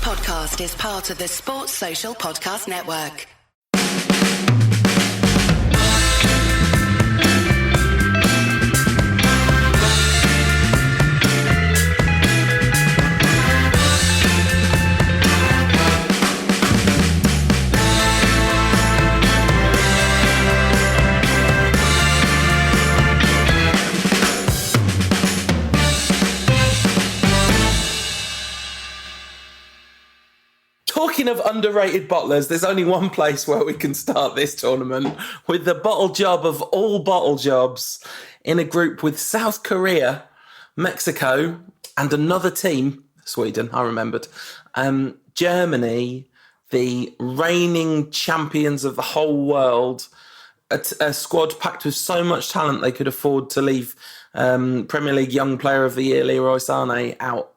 podcast is part of the Sports Social Podcast Network. Talking of underrated bottlers, there's only one place where we can start this tournament with the bottle job of all bottle jobs in a group with South Korea, Mexico, and another team, Sweden, I remembered, Germany, the reigning champions of the whole world, a squad packed with so much talent they could afford to leave Premier League Young Player of the Year Leroy Sané out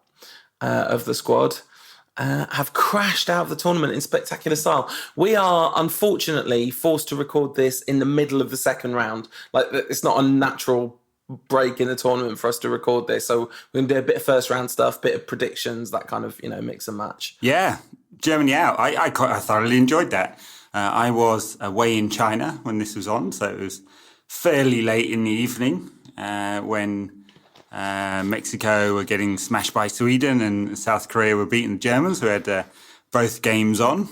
of the squad. Have crashed out of the tournament in spectacular style. We are unfortunately forced to record this in the middle of the second round. Like, it's not a natural break in the tournament for us to record this. So we're going to do a bit of first round stuff, bit of predictions, that kind of, mix and match. Yeah, Germany out. I thoroughly enjoyed that. I was away in China when this was on, so it was fairly late in the evening when Mexico were getting smashed by Sweden and South Korea were beating the Germans, who had both games on.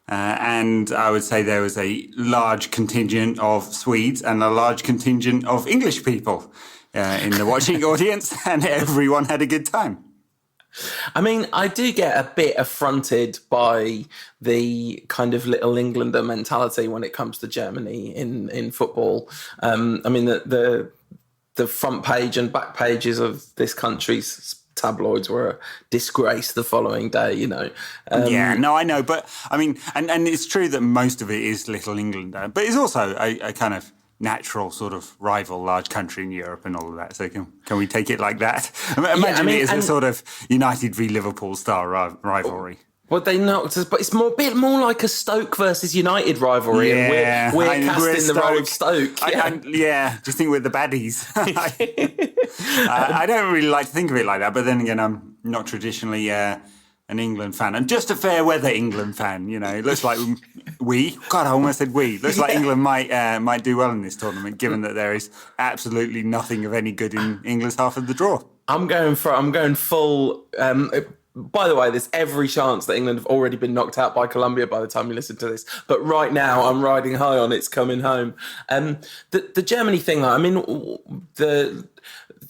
And I would say there was a large contingent of Swedes and a large contingent of English people in the watching audience, and everyone had a good time. I mean, I do get a bit affronted by the kind of little Englander mentality when it comes to Germany in football. I mean, the front page and back pages of this country's tabloids were a disgrace the following day, Yeah, no, I know. But I mean, and it's true that most of it is Little Englander, but it's also a kind of natural sort of rival large country in Europe and all of that. So can we take it like that? Imagine it as a sort of United v Liverpool style rivalry. Well, they knocked us, but it's a bit more like a Stoke versus United rivalry, and we're casting the role of Stoke. Just think we're the baddies. I don't really like to think of it like that, but then again, I'm not traditionally an England fan. I'm just a fair weather England fan, It looks like I almost said we. Looks like England might do well in this tournament, given that there is absolutely nothing of any good in England's half of the draw. I'm going full. By the way, there's every chance that England have already been knocked out by Colombia by the time you listen to this. But right now, I'm riding high on it's coming home. The Germany thing, I mean, the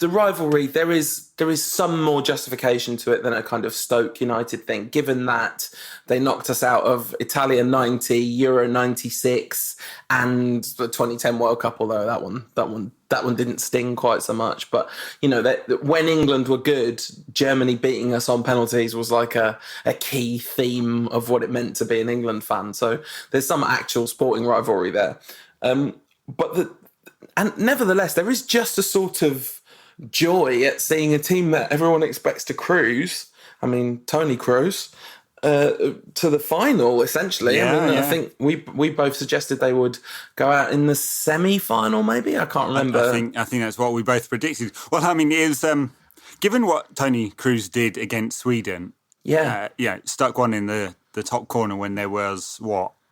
rivalry, there is some more justification to it than a kind of Stoke United thing, given that they knocked us out of Italia 90, Euro 96, and the 2010 World Cup, although that one didn't sting quite so much. But, that when England were good, Germany beating us on penalties was like a key theme of what it meant to be an England fan. So there's some actual sporting rivalry there. And nevertheless, there is just a sort of joy at seeing a team that everyone expects to cruise. I mean, Tony Kroos, to the final, essentially. I think we both suggested they would go out in the semi-final, maybe? I can't remember. I think that's what we both predicted. Well, I mean, it was, given what Tony Kroos did against Sweden, stuck one in the top corner when there was,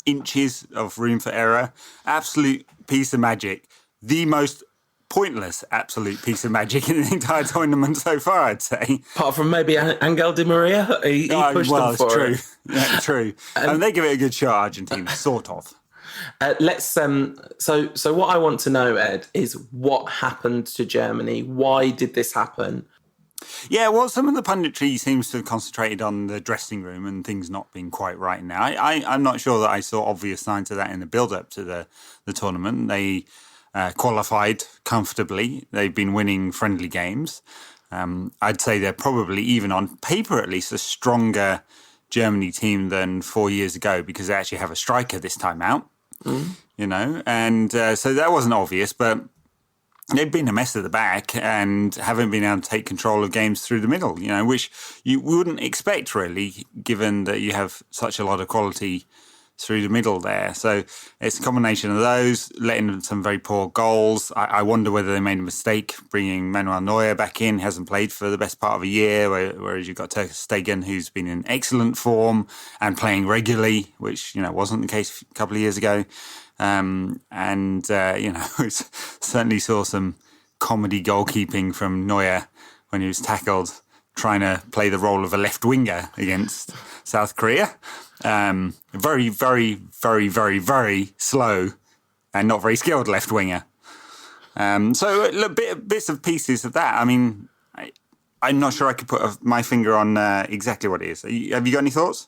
inches of room for error. Absolute piece of magic. The most pointless absolute piece of magic in the entire tournament so far, I'd say. Apart from maybe Angel Di Maria, he pushed them for true. it. Yeah, true. They give it a good shot, Argentina, sort of. Let's. So what I want to know, Ed, is what happened to Germany? Why did this happen? Yeah, well, some of the punditry seems to have concentrated on the dressing room and things not being quite right now. I'm not sure that I saw obvious signs of that in the build-up to the tournament. They qualified comfortably. They've been winning friendly games. I'd say they're probably, even on paper at least, a stronger Germany team than 4 years ago because they actually have a striker this time out, and so that wasn't obvious, but they've been a mess at the back and haven't been able to take control of games through the middle, which you wouldn't expect really, given that you have such a lot of quality through the middle there. So it's a combination of those, letting some very poor goals. I wonder whether they made a mistake bringing Manuel Neuer back in. He hasn't played for the best part of a year, whereas you've got Ter Stegen, who's been in excellent form and playing regularly, which, wasn't the case a couple of years ago. Certainly saw some comedy goalkeeping from Neuer when he was tackled trying to play the role of a left winger against South Korea. Very, very, very, very, very slow and not very skilled left winger. So look, bits of pieces of that. I mean, I'm not sure I could put my finger on exactly what it is. Have you got any thoughts?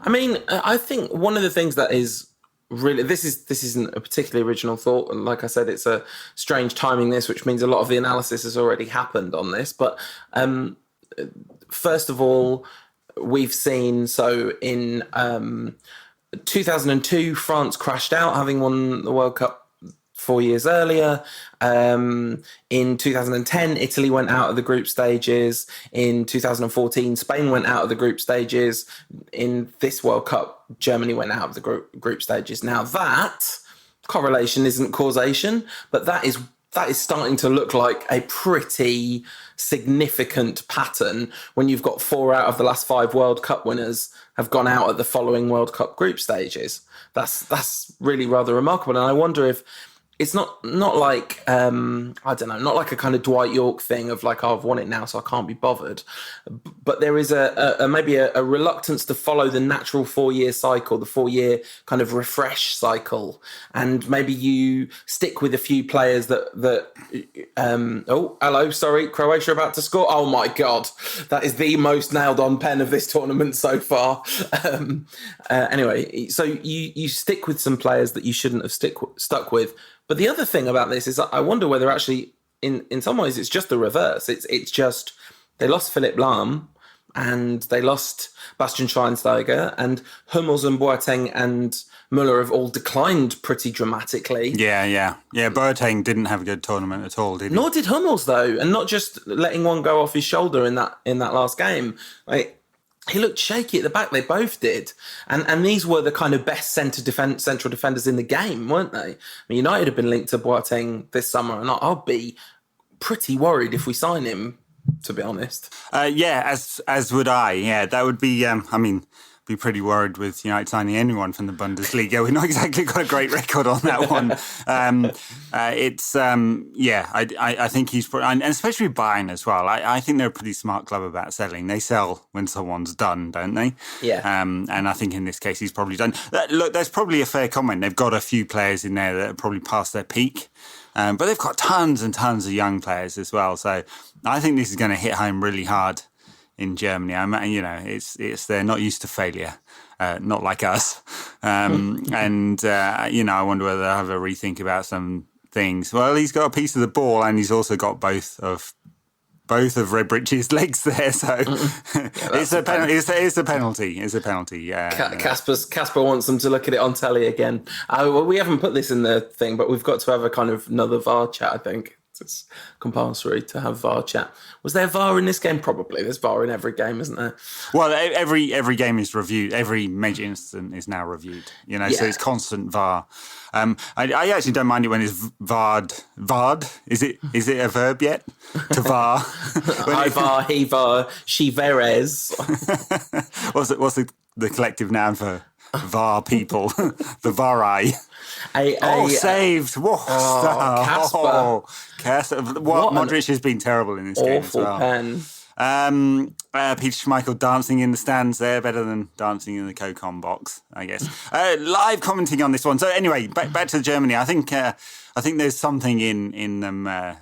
I mean, I think one of the things that is really, this isn't a particularly original thought. And like I said, it's a strange timing this, which means a lot of the analysis has already happened on this. But first of all, we've seen, so in 2002, France crashed out, having won the World Cup 4 years earlier. In 2010, Italy went out of the group stages. In 2014, Spain went out of the group stages. In this World Cup, Germany went out of the group stages. Now that correlation isn't causation, but that is starting to look like a pretty significant pattern when you've got 4 out of the last 5 World Cup winners have gone out at the following World Cup group stages. That's really rather remarkable. And I wonder if it's not like, I don't know, not like a kind of Dwight York thing of like, oh, I've won it now, so I can't be bothered. But there is maybe a reluctance to follow the natural 4-year cycle, the 4-year kind of refresh cycle. And maybe you stick with a few players that oh, hello, sorry, Croatia about to score. Oh my God, that is the most nailed on pen of this tournament so far. Anyway, so you stick with some players that you shouldn't have stuck with. But the other thing about this is I wonder whether actually, in some ways, it's just the reverse. It's just they lost Philipp Lahm and they lost Bastian Schweinsteiger, and Hummels and Boateng and Müller have all declined pretty dramatically. Yeah. Boateng didn't have a good tournament at all, did he? Nor did Hummels, though, and not just letting one go off his shoulder in that last game. He looked shaky at the back. They both did. And these were the kind of best central defenders in the game, weren't they? I mean, United have been linked to Boateng this summer, and I'll be pretty worried if we sign him, to be honest. As would I. Yeah, that would be, be pretty worried with United signing anyone from the Bundesliga. We've not exactly got a great record on that one. I think he's, and especially Bayern as well. I think they're a pretty smart club about selling. They sell when someone's done, don't they? Yeah. And I think in this case he's probably done. Look, that's probably a fair comment. They've got a few players in there that are probably past their peak. But they've got tons and tons of young players as well. So I think this is going to hit home really hard in Germany. It's they're not used to failure, not like us. I wonder whether they'll have a rethink about some things. Well, he's got a piece of the ball, and he's also got both of Redbridge's legs there. So it's a penalty. It's a penalty. Yeah. Casper wants them to look at it on telly again. We haven't put this in the thing, but we've got to have a kind of another VAR chat, I think. It's compulsory to have VAR chat. Was there VAR in this game? Probably. There's VAR in every game, isn't there? Well, every game is reviewed. Every major incident is now reviewed. So it's constant VAR. I actually don't mind it when it's VAR'd. Is it a verb yet? To VAR. I VAR, he VAR, she veres. What's the collective noun for VAR people? The VARI. Saved! Whoa! Casper. What Modric has been terrible in this game as well. Pen. Peter Schmeichel dancing in the stands there, better than dancing in the Cocon box, I guess. Live commenting on this one. So anyway, back to Germany. I think there's something in them,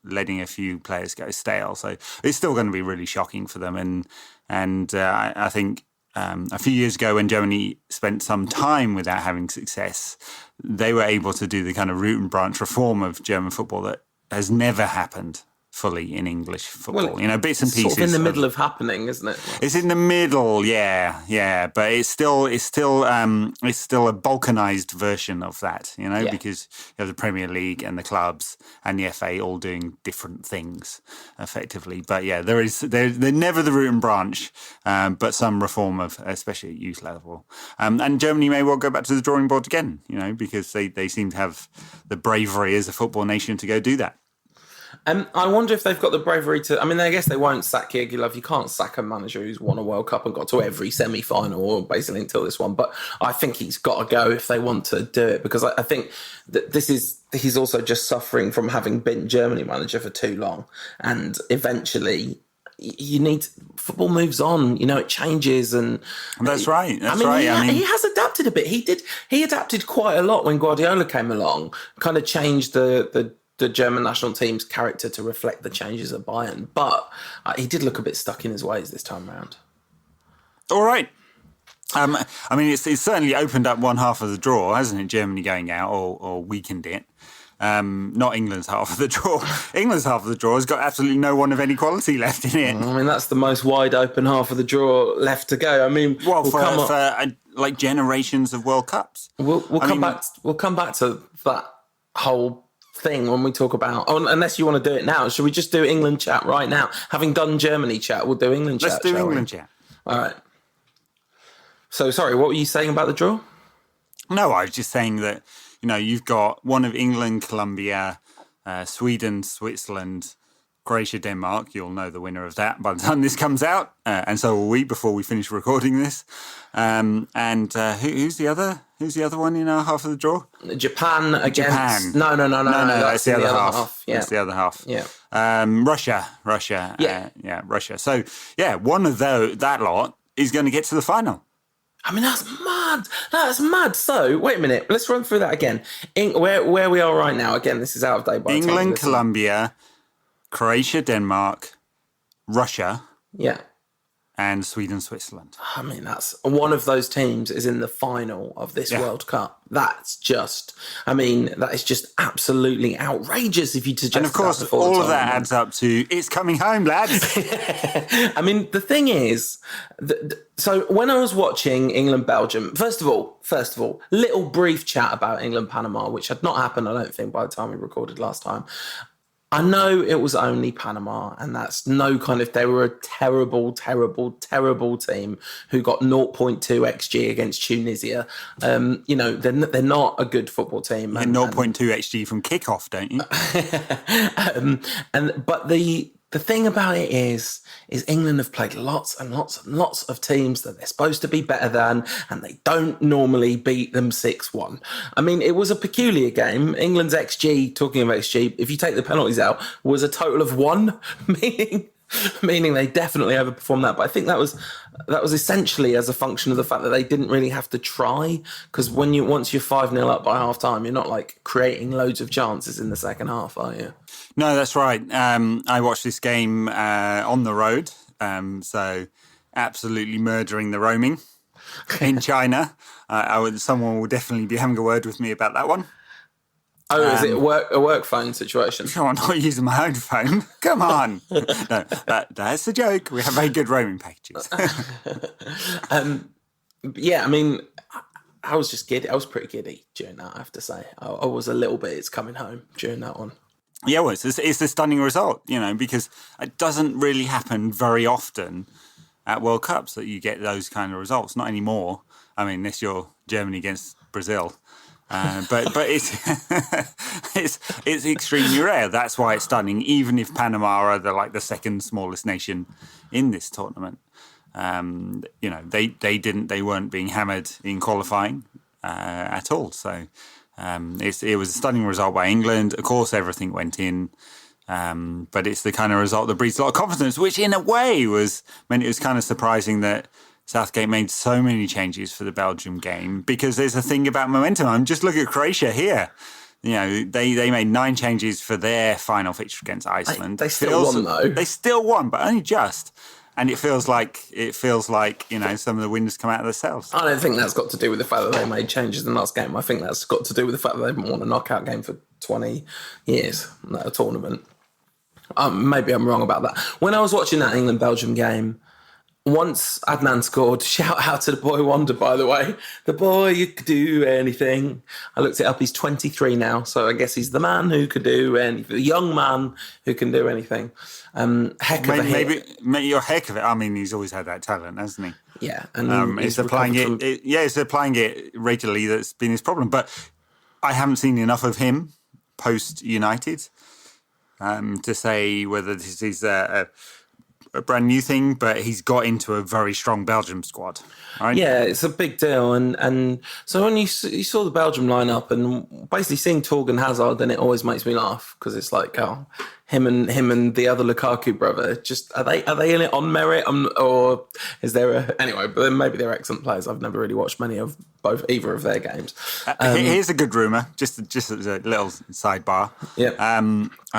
letting a few players go stale. So it's still going to be really shocking for them. And I think a few years ago, when Germany spent some time without having success, they were able to do the kind of root and branch reform of German football that has never happened fully in English football. Bits and It's pieces. sort of in the middle of happening, isn't it? It's in the middle, yeah. But it's still a balkanized version of that, because you have the Premier League and the clubs and the FA all doing different things, effectively. But yeah, they're never the root and branch, but some reform of, especially at youth level. And Germany may well go back to the drawing board again, because they seem to have the bravery as a football nation to go do that. I wonder if they've got the bravery to... I mean, I guess they won't sack Kyrgyzlov. You can't sack a manager who's won a World Cup and got to every semi-final, or basically until this one. But I think he's got to go if they want to do it, because I think that he's also just suffering from having been Germany manager for too long. And eventually, football moves on. It changes, and that's right. He has adapted a bit. He adapted quite a lot when Guardiola came along. Kind of changed the German national team's character to reflect the changes at Bayern, but he did look a bit stuck in his ways this time around. All right. It's certainly opened up one half of the draw, hasn't it? Germany going out or weakened it. Not England's half of the draw. England's half of the draw has got absolutely no one of any quality left in it. That's the most wide open half of the draw left to go. For generations of World Cups. We'll come back to that whole thing when we talk about... unless you want to do it now. Should we just do England chat right now? Having done Germany chat, we'll do England chat. Let's do England chat. All right. So, sorry, what were you saying about the draw? No, I was just saying that, you've got one of England, Colombia, Sweden, Switzerland, Croatia, Denmark. You'll know the winner of that by the time this comes out. And so will we before we finish recording this. Who's the other? Who's the other one in our half of the draw? Japan against... Japan. No. That's the other half. Yeah. That's the other half. Yeah. Russia. Yeah. Russia. So, one of that lot is going to get to the final. That's mad. That's mad. So, wait a minute. Let's run through that again. Where we are right now. Again, this is out of date by England, Colombia, Croatia, Denmark, Russia. Yeah. And Sweden, Switzerland. That's one of those teams is in the final of this World Cup. That's just, that is just absolutely outrageous if you suggest. And of course, all of that adds up to it's coming home, lads. The thing is, so when I was watching England-Belgium, first of all, little brief chat about England-Panama, which had not happened, I don't think, by the time we recorded last time. I know it was only Panama, and that's they were a terrible, terrible, terrible team who got 0.2 XG against Tunisia. They're not a good football team. And 0.2 XG from kickoff, don't you? But the thing about it is England have played lots and lots and lots of teams that they're supposed to be better than, and they don't normally beat them 6-1. It was a peculiar game. England's XG, talking about XG, if you take the penalties out, was a total of 1, meaning they definitely overperformed that. But I think that was essentially as a function of the fact that they didn't really have to try, because once you're 5-0 up by half time, you're not creating loads of chances in the second half, are you? No, that's right. I watched this game on the road, so absolutely murdering the roaming in China. Someone will definitely be having a word with me about that one. Oh, is it a work phone situation? No, I'm not using my own phone. Come on. No, that's a joke. We have very good roaming packages. I was just giddy. I was pretty giddy during that, I have to say. I was a little bit, it's coming home during that one. Yeah, well, it's a stunning result, because it doesn't really happen very often at World Cups that you get those kind of results. Not anymore. Unless you're Germany against Brazil. But it's extremely rare. That's why it's stunning. Even if Panama are the second smallest nation in this tournament, they weren't being hammered in qualifying at all. So it was a stunning result by England. Of course, everything went in. But it's the kind of result that breeds a lot of confidence, which in a way meant it was kind of surprising that Southgate made so many changes for the Belgium game, because there's a thing about momentum. Just look at Croatia here. They made 9 changes for their final fixture against Iceland. They still won, though. They still won, but only just. And it feels like some of the winners come out of themselves. I don't think that's got to do with the fact that they made changes in the last game. I think that's got to do with the fact that they haven't won a knockout game for 20 years, not a tournament. Maybe I'm wrong about that. When I was watching that England-Belgium game, once Adnan scored, shout out to the boy wonder, by the way. The boy, you could do anything. I looked it up. He's 23 now, so I guess he's the man who could do anything. The young man who can do anything. Heck of a hit. Maybe you're heck of it. I mean, he's always had that talent, hasn't he? Yeah. And he's applying he's applying it regularly. That's been his problem. But I haven't seen enough of him post-United to say whether this is a brand new thing, but he's got into a very strong Belgium squad, right? Yeah, it's a big deal. And so when you saw the Belgium lineup and basically seeing Torgan Hazard, then it always makes me laugh because it's like, him and the other Lukaku brother, just are they in it on merit, or is there anyway? But then maybe they're excellent players. I've never really watched many of either of their games. Here's a good rumor, just as a little sidebar. Yeah.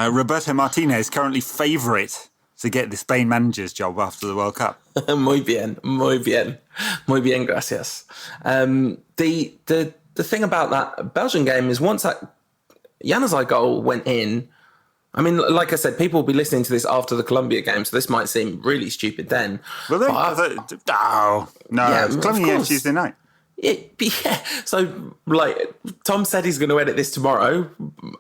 Roberto Martinez currently favourite to get the Spain manager's job after the World Cup. Muy bien, gracias. The thing about that Belgian game is once that Januzaj goal went in, I mean, like I said, people will be listening to this after the Colombia game, so this might seem really stupid then. Well, it's Colombia Tuesday night. Yeah. So, like, Tom said he's going to edit this tomorrow.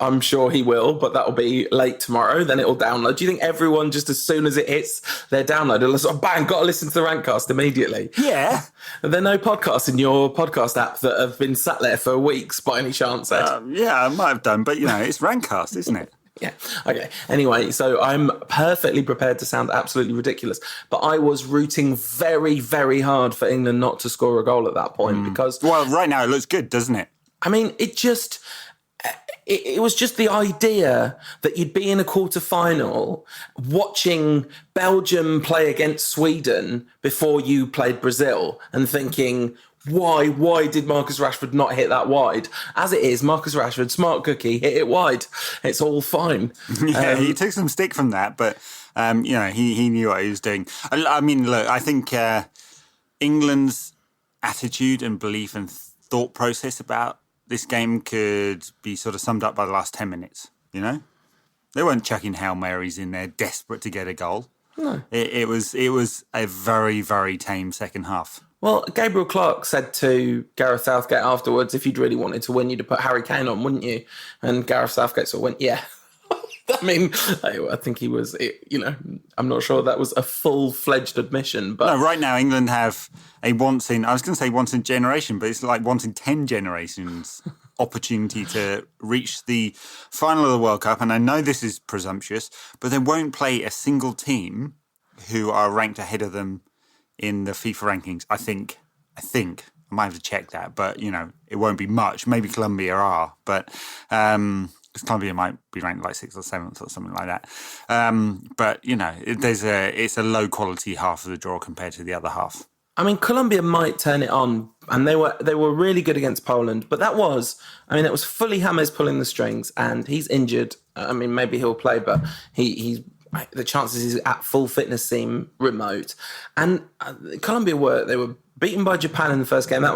I'm sure he will, but that'll be late tomorrow. Then it'll download. Do you think everyone, just as soon as it hits their download, will sort of bang, got to listen to the Rantcast immediately? Yeah. Are there no podcasts in your podcast app that have been sat there for weeks by any chance, Ed? Yeah, I might have done, but, it's Rantcast, isn't it? Yeah. Okay. Anyway, so I'm perfectly prepared to sound absolutely ridiculous, but I was rooting very, very hard for England not to score a goal at that point because... Well, right now it looks good, doesn't it? I mean, it was just the idea that you'd be in a quarter-final watching Belgium play against Sweden before you played Brazil and thinking... Why did Marcus Rashford not hit that wide? As it is, Marcus Rashford, smart cookie, hit it wide. It's all fine. Yeah, he took some stick from that, but he knew what he was doing. I mean, look, I think England's attitude and belief and thought process about this game could be sort of summed up by the last 10 minutes. They weren't chucking Hail Marys in there, desperate to get a goal. No, it was a very, very tame second half. Well, Gabriel Clark said to Gareth Southgate afterwards, if you'd really wanted to win, you'd have put Harry Kane on, wouldn't you? And Gareth Southgate sort of went, yeah. I mean, I think he was, I'm not sure that was a full-fledged admission. But no, right now England have I was going to say once in generation, but it's like once in 10 generations opportunity to reach the final of the World Cup. And I know this is presumptuous, but they won't play a single team who are ranked ahead of them in the FIFA rankings. I think I might have to check that, but it won't be much. Maybe Colombia are, but because Colombia might be ranked like 6th or 7th or something like that. But it's a low quality half of the draw compared to the other half. I mean, Colombia might turn it on, and they were really good against Poland, but it was fully James pulling the strings, and he's injured. I mean, maybe he'll play, but he's the chances he's at full fitness seem remote. And Colombia were beaten by Japan in the first game. That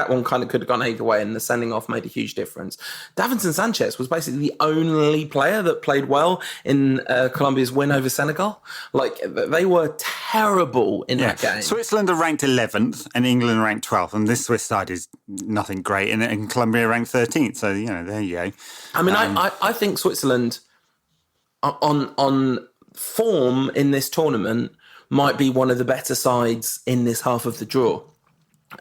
one kind of could have gone either way, and the sending off made a huge difference. Davinson Sanchez was basically the only player that played well in Colombia's win over Senegal. Like, they were terrible in that game. Switzerland are ranked 11th and England ranked 12th, and this Swiss side is nothing great, and Colombia ranked 13th. So, there you go. I mean, I think Switzerland on form in this tournament might be one of the better sides in this half of the draw.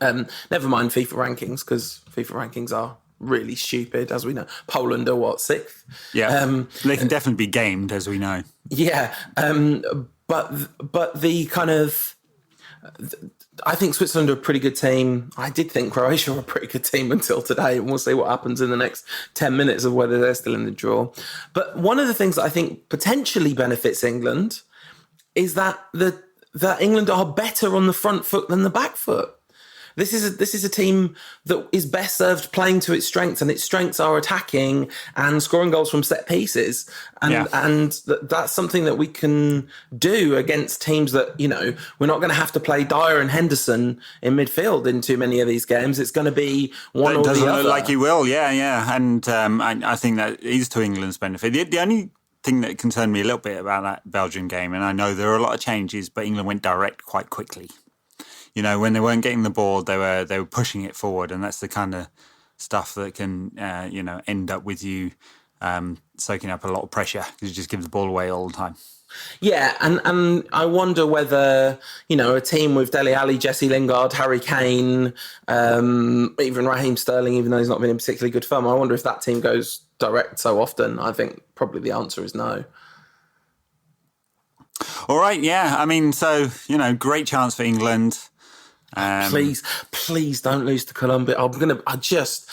Never mind FIFA rankings, because FIFA rankings are really stupid, as we know. Poland are 6th? Yeah, they can definitely be gamed, as we know. Yeah, but the kind of... I think Switzerland are a pretty good team. I did think Croatia were a pretty good team until today, and we'll see what happens in the next 10 minutes of whether they're still in the draw. But one of the things that I think potentially benefits England is that that England are better on the front foot than the back foot. This is a team that is best served playing to its strengths, and its strengths are attacking and scoring goals from set pieces. And that's something that we can do against teams that, we're not going to have to play Dyer and Henderson in midfield in too many of these games. It's going to be one or the other. It doesn't look like you will, yeah. And I think that is to England's benefit. The only thing that concerned me a little bit about that Belgian game, and I know there are a lot of changes, but England went direct quite quickly. You know, when they weren't getting the ball, they were pushing it forward, and that's the kind of stuff that can, end up with you soaking up a lot of pressure because you just give the ball away all the time. Yeah, and I wonder whether, a team with Dele Alli, Jesse Lingard, Harry Kane, even Raheem Sterling, even though he's not been in particularly good form, I wonder if that team goes direct so often. I think probably the answer is no. All right, yeah. I mean, so, great chance for England. Please don't lose to Colombia. I just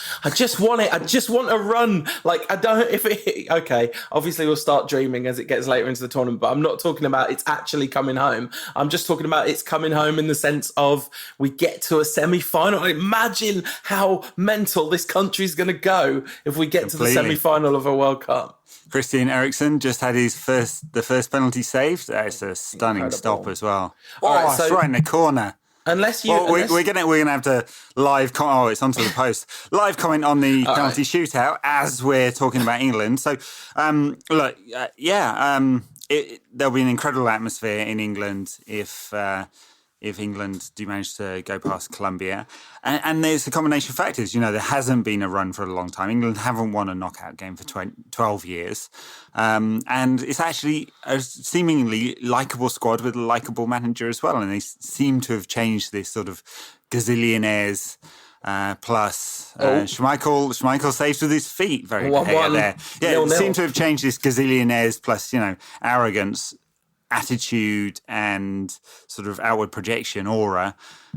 want it. I just want a run. Okay, obviously we'll start dreaming as it gets later into the tournament, but I'm not talking about it's actually coming home. I'm just talking about it's coming home in the sense of we get to a semi-final. Imagine how mental this country's going to go if we get to the semi-final of a World Cup. Christian Eriksen just had the first penalty saved. That's a stunning stop as well. It's right in the corner. We're gonna have to live comment. Oh, it's onto the post. Live comment on the penalty shootout as we're talking about England. So, there'll be an incredible atmosphere in England if England do manage to go past Colombia. And there's a combination of factors. There hasn't been a run for a long time. England haven't won a knockout game for 12 years. And it's actually a seemingly likeable squad with a likeable manager as well. And they seem to have changed this sort of gazillionaires plus Schmeichel saves with his feet very there. Yeah, it seems to have changed this gazillionaires plus, arrogance, attitude and sort of outward projection aura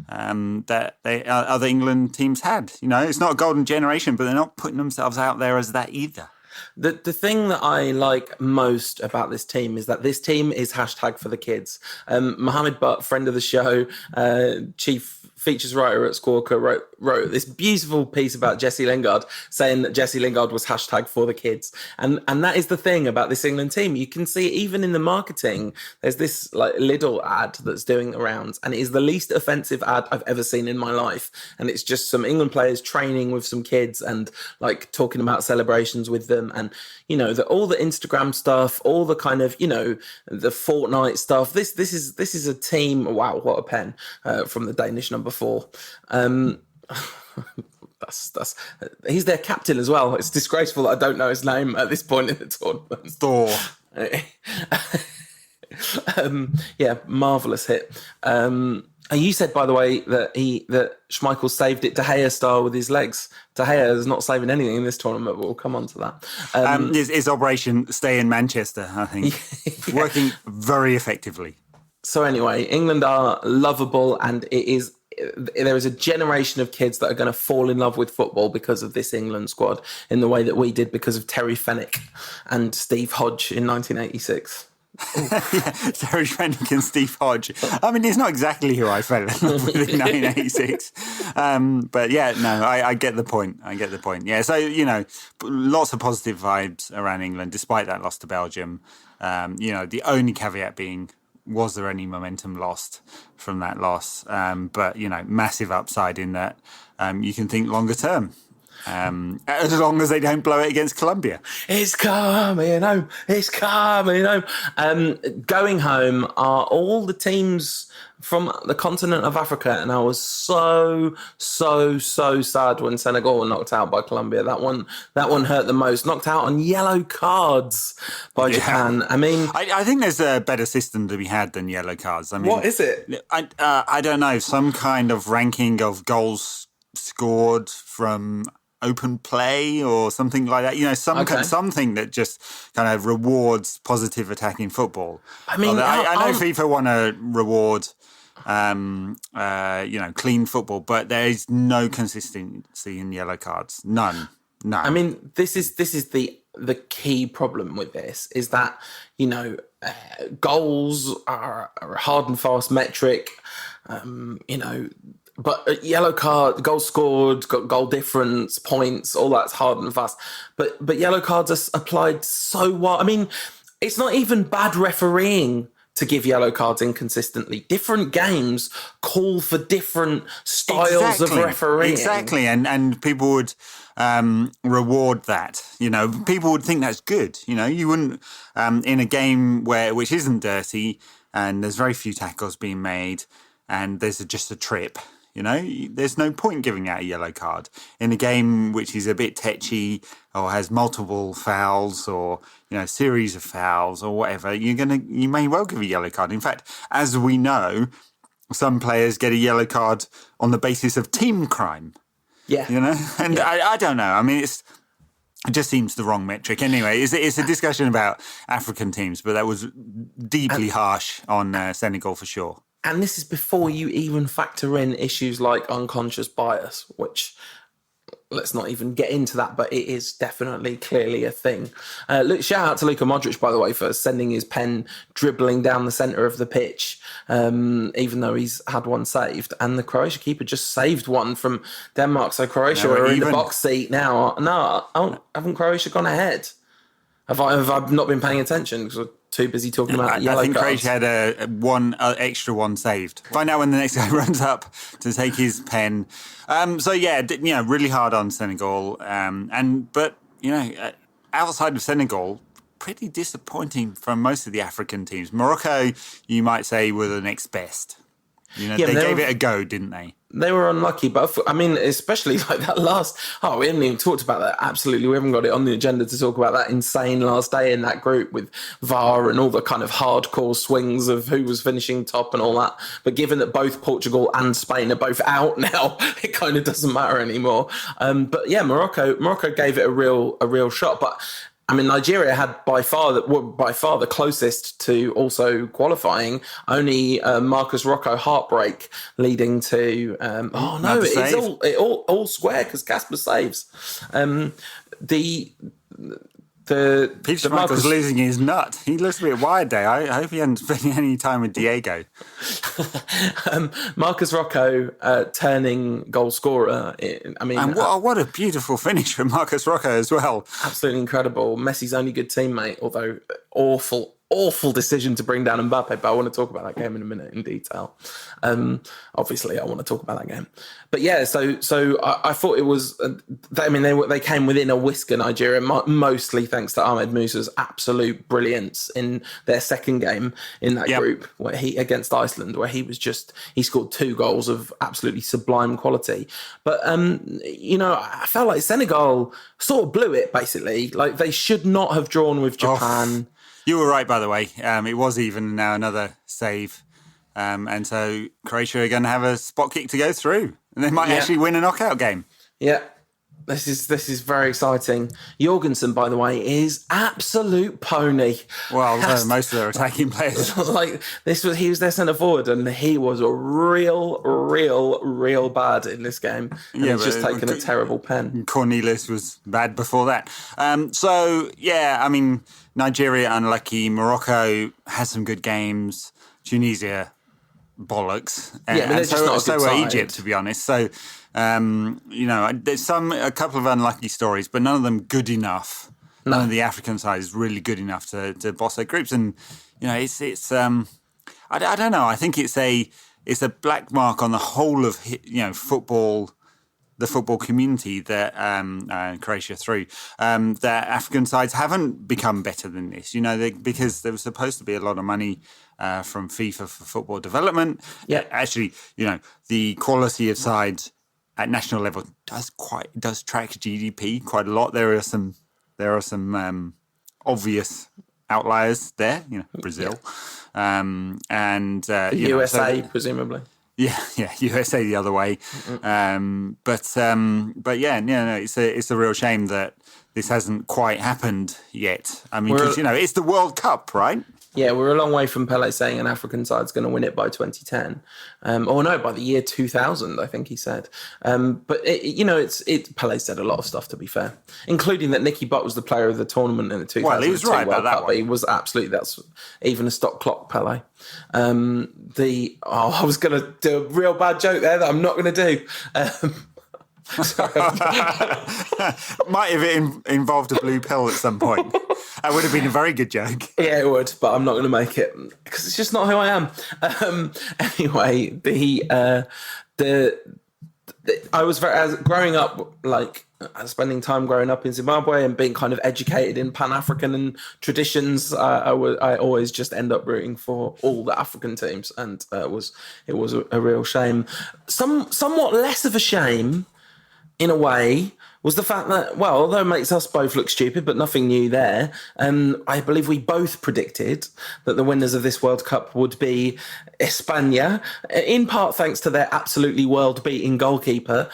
that other England teams had. It's not a golden generation, but they're not putting themselves out there as that either. The thing that I like most about this team is that this team is hashtag for the kids. Mohammed Butt, friend of the show, chief features writer at Squawka, wrote this beautiful piece about Jesse Lingard, saying that Jesse Lingard was hashtag for the kids. And that is the thing about this England team. You can see even in the marketing, there's this Lidl ad that's doing the rounds, and it is the least offensive ad I've ever seen in my life. And it's just some England players training with some kids and talking about celebrations with them. And, all the Instagram stuff, all the kind of, the Fortnite stuff. This is a team. Wow, what a pen from the Danish number 4. That's he's their captain as well. It's disgraceful that I don't know his name at this point in the tournament. Thor. Marvellous hit. And you said, by the way, that Schmeichel saved it De Gea style with his legs. De Gea is not saving anything in this tournament, but we'll come on to that. His operation Stay in Manchester, I think, working very effectively. So anyway, England are lovable, and there is a generation of kids that are going to fall in love with football because of this England squad in the way that we did because of Terry Fenwick and Steve Hodge in 1986. Terry Fenwick and Steve Hodge. I mean, it's not exactly who I fell in love with in 1986. But yeah, no, I get the point. Yeah, so, lots of positive vibes around England, despite that loss to Belgium. The only caveat being, was there any momentum lost from that loss? But, massive upside in that you can think longer term. As long as they don't blow it against Colombia. It's coming home. Going home are all the teams from the continent of Africa, and I was so sad when Senegal were knocked out by Colombia. That one hurt the most. Knocked out on yellow cards by Japan. I mean, I think there's a better system to be had than yellow cards. I mean, what is it? I don't know. Some kind of ranking of goals scored from open play or something like that. Something that just kind of rewards positive attacking football. I mean, I know FIFA want to reward, clean football, but there is no consistency in yellow cards. None. I mean, this is the key problem with this is that, goals are a hard and fast metric, but yellow card, goal scored, goal difference, points, all that's hard and fast. But yellow cards are applied so well. I mean, it's not even bad refereeing to give yellow cards inconsistently. Different games call for different styles of refereeing. Exactly, and people would reward that. People would think that's good. You wouldn't in a game which isn't dirty and there's very few tackles being made and there's just a trip. There's no point giving out a yellow card in a game which is a bit tetchy or has multiple fouls or series of fouls or whatever. You may well give a yellow card. In fact, as we know, some players get a yellow card on the basis of team crime. Yeah, and I don't know. I mean, it just seems the wrong metric. Anyway, it's a discussion about African teams, but that was deeply harsh on Senegal for sure. And this is before you even factor in issues like unconscious bias, which let's not even get into that, but it is definitely clearly a thing. Shout out to Luka Modric, by the way, for sending his pen dribbling down the centre of the pitch, even though he's had one saved. And the Croatia keeper just saved one from Denmark. So Croatia are in the box seat now. Haven't Croatia gone ahead? Have I not been paying attention because we're too busy talking about yellow cards? I think Croatia had a extra one saved. Find out when the next guy runs up to take his pen. Really hard on Senegal. But outside of Senegal, pretty disappointing from most of the African teams. Morocco, you might say, were the next best. They gave it a go, didn't they? They were unlucky, but especially like that last... Oh, we haven't even talked about that. Absolutely, we haven't got it on the agenda to talk about that insane last day in that group with VAR and all the kind of hardcore swings of who was finishing top and all that. But given that both Portugal and Spain are both out now, it kind of doesn't matter anymore. Morocco gave it a real shot, but... Nigeria had by far the closest to also qualifying. Only Marcus Rocco heartbreak leading to. It's all square because Casper saves. Peter Michael's losing his nut. He looks a bit wired there. I hope he hasn't spent any time with Diego. Marcus Rocco turning goal scorer. What a beautiful finish from Marcus Rocco as well. Absolutely incredible. Messi's only good teammate, although awful decision to bring down Mbappe, but I want to talk about that game in a minute in detail. Obviously, I want to talk about that game. But yeah, so I thought it was... they came within a whisker, Nigeria, mostly thanks to Ahmed Musa's absolute brilliance in their second game in that group where against Iceland, where he scored 2 goals of absolutely sublime quality. But, I felt like Senegal sort of blew it, basically. Like, they should not have drawn with Japan. You were right, by the way. It was even now another save. And so Croatia are going to have a spot kick to go through. And they might actually win a knockout game. Yeah. This is very exciting. Jorgensen, by the way, is absolute pony. Well, most of their attacking players. He was their centre forward, and he was real bad in this game. And he's just taken a terrible pen. Cornelius was bad before that. Nigeria unlucky. Morocco has some good games. Tunisia bollocks. So were Egypt, to be honest. So. There's a couple of unlucky stories, but none of them good enough. No. None of the African side is really good enough to boss their groups, and it's I don't know. I think it's a black mark on the whole of football, the football community that Croatia through that African sides haven't become better than this. Because there was supposed to be a lot of money from FIFA for football development. Yeah, actually, the quality of sides at national level does track GDP quite a lot. There are some obvious outliers there. Brazil, and USA presumably. Yeah, USA the other way. It's a real shame that this hasn't quite happened yet. Because it's the World Cup, right? Yeah, we're a long way from Pele saying an African side's going to win it by 2010. By the year 2000, I think he said. Pele said a lot of stuff, to be fair, including that Nicky Butt was the player of the tournament in the 2002 Well, he was right World about that Cup, one. but he was absolutely, that's even a stock clock Pele. I was going to do a real bad joke there that I'm not going to do. Might have involved a blue pill at some point. That would have been a very good joke. Yeah, it would, but I'm not going to make it because it's just not who I am. Anyway, I was growing up, like spending time growing up in Zimbabwe and being kind of educated in Pan-African and traditions. I always just end up rooting for all the African teams, and it was a real shame. Somewhat less of a shame, in a way, was the fact that, well, although it makes us both look stupid, but nothing new there, I believe we both predicted that the winners of this World Cup would be España, in part thanks to their absolutely world-beating goalkeeper.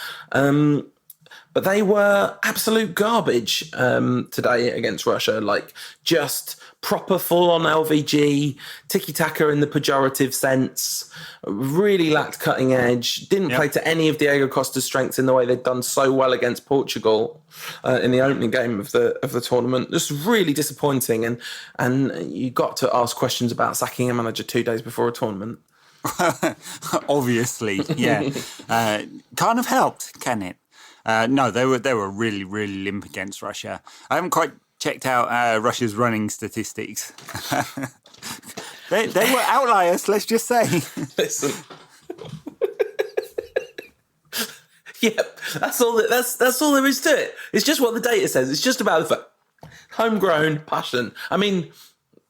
But they were absolute garbage today against Russia, like just proper full-on LVG, tiki-taka in the pejorative sense, really lacked cutting edge, didn't play to any of Diego Costa's strengths in the way they'd done so well against Portugal in the opening game of the tournament. Just really disappointing, and you got to ask questions about sacking a manager 2 days before a tournament. Obviously, yeah. Can't have helped, can it? No, they were really, really limp against Russia. I haven't quite checked out Russia's running statistics. they were outliers, let's just say. Listen. Yep, that's all there is to it. It's just what the data says. It's just about the homegrown passion. I mean,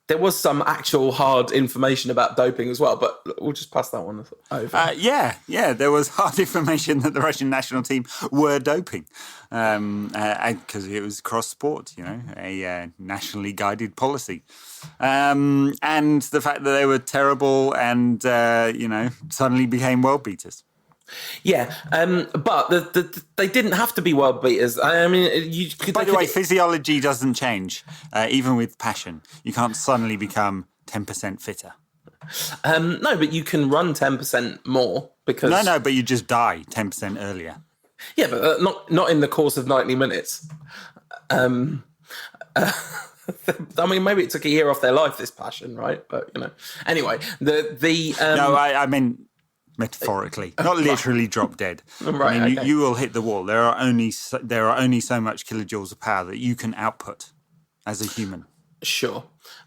there was some actual hard information about doping as well, but we'll just pass that one over. Yeah, there was hard information that the Russian national team were doping because it was cross-sport, a nationally guided policy. And the fact that they were terrible and, suddenly became world beaters. Yeah, but they didn't have to be world beaters. I mean, By the way, physiology doesn't change, even with passion. You can't suddenly become 10% fitter. No, but you can run 10% more because no, but you just die 10% earlier. Yeah, but not in the course of 90 minutes. I mean, maybe it took a year off their life, this passion, right? But anyway, no, I mean. Metaphorically, not literally drop dead. Right, I mean, okay. you will hit the wall. There are only so much kilojoules of power that you can output as a human. Sure.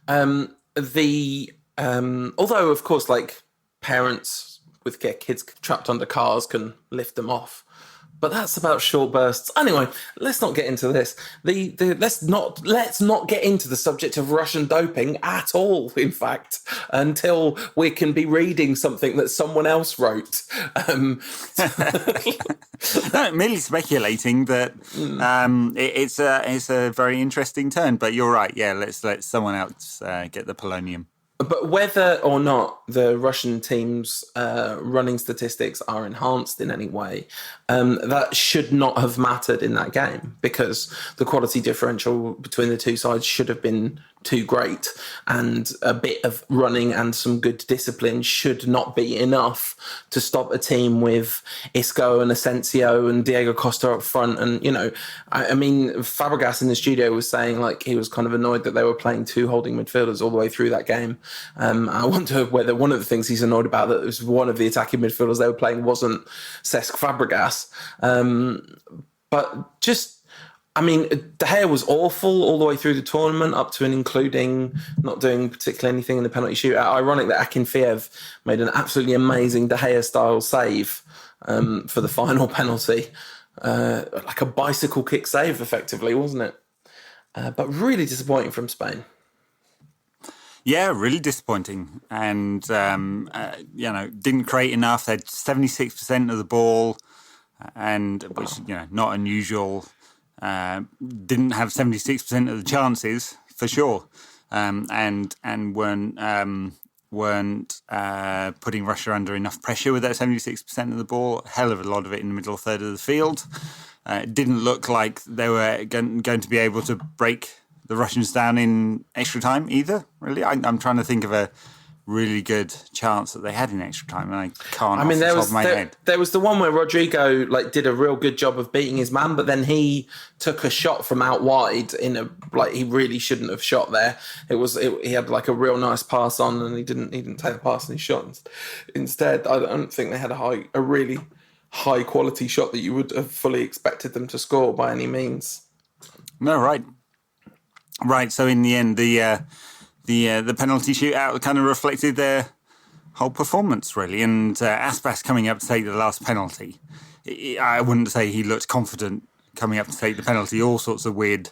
Although, of course, like parents with kids trapped under cars can lift them off. But that's about short bursts. Anyway, let's not get into this. Let's not get into the subject of Russian doping at all. In fact, until we can be reading something that someone else wrote. No, merely speculating that it's a very interesting turn. But you're right. Yeah, let's let someone else get the polonium. But whether or not the Russian team's running statistics are enhanced in any way, that should not have mattered in that game because the quality differential between the two sides should have been too great, and a bit of running and some good discipline should not be enough to stop a team with Isco and Asensio and Diego Costa up front. And, I mean, Fabregas in the studio was saying like he was kind of annoyed that they were playing two holding midfielders all the way through that game. I wonder whether one of the things he's annoyed about that was one of the attacking midfielders they were playing wasn't Cesc Fabregas. But just, I mean, De Gea was awful all the way through the tournament, up to and including not doing particularly anything in the penalty shootout. Ironic that Akinfeev made an absolutely amazing De Gea-style save for the final penalty. Like a bicycle kick save, effectively, wasn't it? But really disappointing from Spain. Yeah, really disappointing. And, didn't create enough. They had 76% of the ball, and which, not unusual. Didn't have 76% of the chances for sure, and weren't putting Russia under enough pressure with that 76% of the ball. Hell of a lot of it in the middle third of the field. It didn't look like they were going to be able to break the Russians down in extra time either. Really, I'm trying to think of a really good chance that they had in extra time, and I can't. I mean, off the top of my head. There was the one where Rodrigo did a real good job of beating his man, but then he took a shot from out wide he really shouldn't have shot there. He had like a real nice pass on, and he didn't take the pass and he shot instead. I don't think they had a really high-quality shot that you would have fully expected them to score by any means. No, right. So in the end, the penalty shootout kind of reflected their whole performance, really. And Aspas coming up to take the last penalty, I wouldn't say he looked confident coming up to take the penalty. All sorts of weird,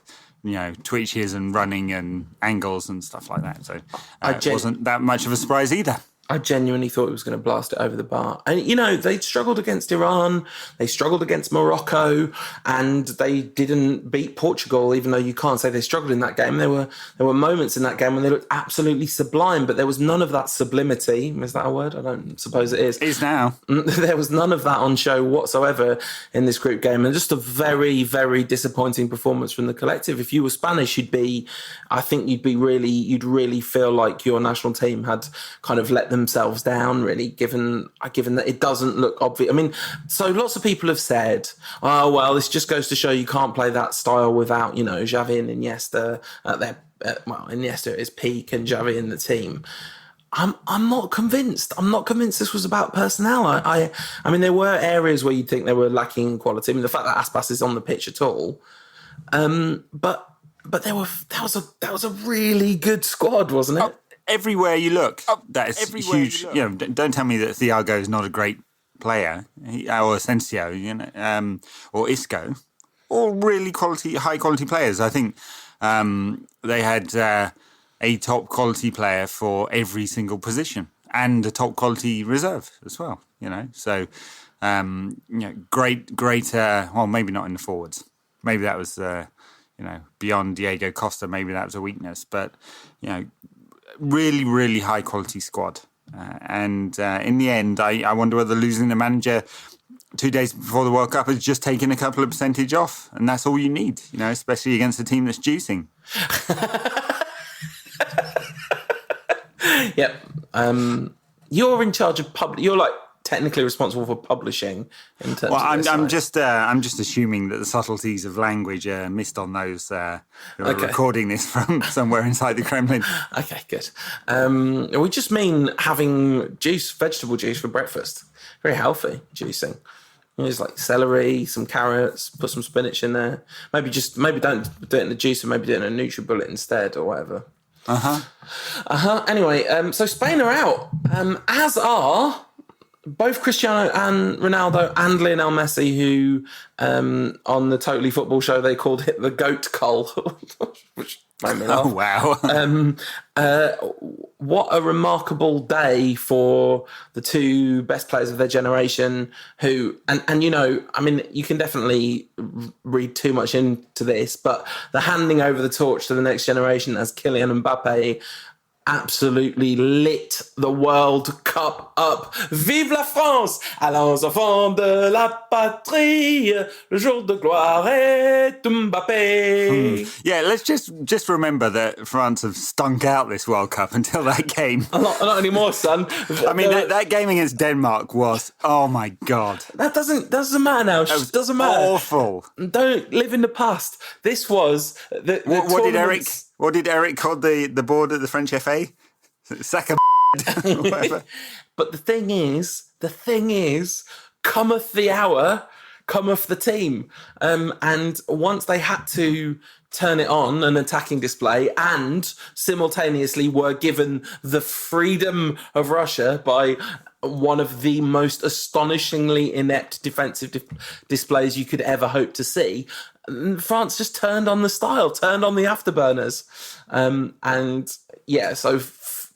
twitches and running and angles and stuff like that. So it wasn't that much of a surprise either. I genuinely thought he was going to blast it over the bar. And, they struggled against Iran, they struggled against Morocco, and they didn't beat Portugal, even though you can't say they struggled in that game. There were moments in that game when they looked absolutely sublime, but there was none of that sublimity. Is that a word? I don't suppose it is. It is now. There was none of that on show whatsoever in this group game, and just a very, very disappointing performance from the collective. If you were Spanish, you'd really feel like your national team had kind of let themselves down, really, given that it doesn't look obvious. I mean, so lots of people have said, oh, well, this just goes to show you can't play that style without, Xavi and Iniesta at their, Iniesta at his peak and Xavi in the team. I'm not convinced. I'm not convinced this was about personnel. I mean, there were areas where you'd think they were lacking in quality. I mean, the fact that Aspas is on the pitch at all, but that was a really good squad, wasn't it? Everywhere you look, that is huge. Don't tell me that Thiago is not a great player, or Asensio, or Isco, all really high quality players. I think they had a top quality player for every single position and a top quality reserve as well. So great. Well, maybe not in the forwards. Maybe that was beyond Diego Costa. Maybe that was a weakness, but really, really high quality squad. And in the end, I wonder whether losing the manager 2 days before the World Cup has just taken a couple of percentage off. And that's all you need, especially against a team that's juicing. Yep. You're in charge of you're technically responsible for publishing in terms of this, I'm just assuming that the subtleties of language are missed on those who are recording this from somewhere inside the Kremlin. Okay, good. We just mean having vegetable juice for breakfast. Very healthy juicing. There's celery, some carrots, put some spinach in there. Maybe don't do it in the juicer, maybe do it in a NutriBullet instead or whatever. Anyway, so Spain are out, as are both Cristiano and Ronaldo and Lionel Messi, who on the Totally Football show they called it the goat cull, which made me laugh. Oh, wow. What a remarkable day for the two best players of their generation who, and I mean, you can definitely read too much into this, but the handing over the torch to the next generation as Kylian Mbappe absolutely lit the World Cup up. Vive la France! Allons enfants de la patrie, le jour de gloire est Mbappé. Yeah, let's just remember that France have stunk out this World Cup until that game. Not anymore, son. I mean, that game against Denmark was, oh my God. That doesn't matter now. It doesn't matter. Awful. Don't live in the past. This was What did Eric call the board of the French FA? Sack of whatever. But the thing is, cometh the hour, cometh the team. And once they had to turn it on, an attacking display, and simultaneously were given the freedom of Russia by one of the most astonishingly inept defensive displays you could ever hope to see, France just turned on the style, turned on the afterburners. And yeah, so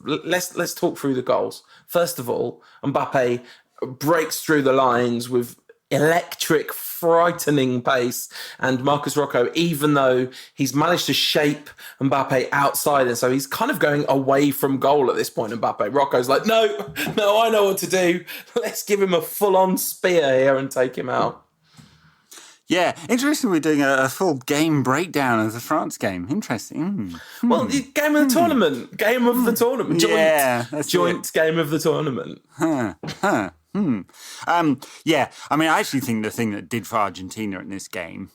let's talk through the goals. First of all, Mbappe breaks through the lines with electric, frightening pace, and Marcus Rocco, even though he's managed to shape Mbappe outside, and so he's kind of going away from goal at this point. Mbappe, Rocco's like, no, I know what to do. Let's give him a full-on spear here and take him out. Yeah, interesting. We're doing a full game breakdown of the France game. Interesting. Well, the game of the tournament. Game of the tournament. Joint game of the tournament. Yeah, I mean, I actually think the thing that did for Argentina in this game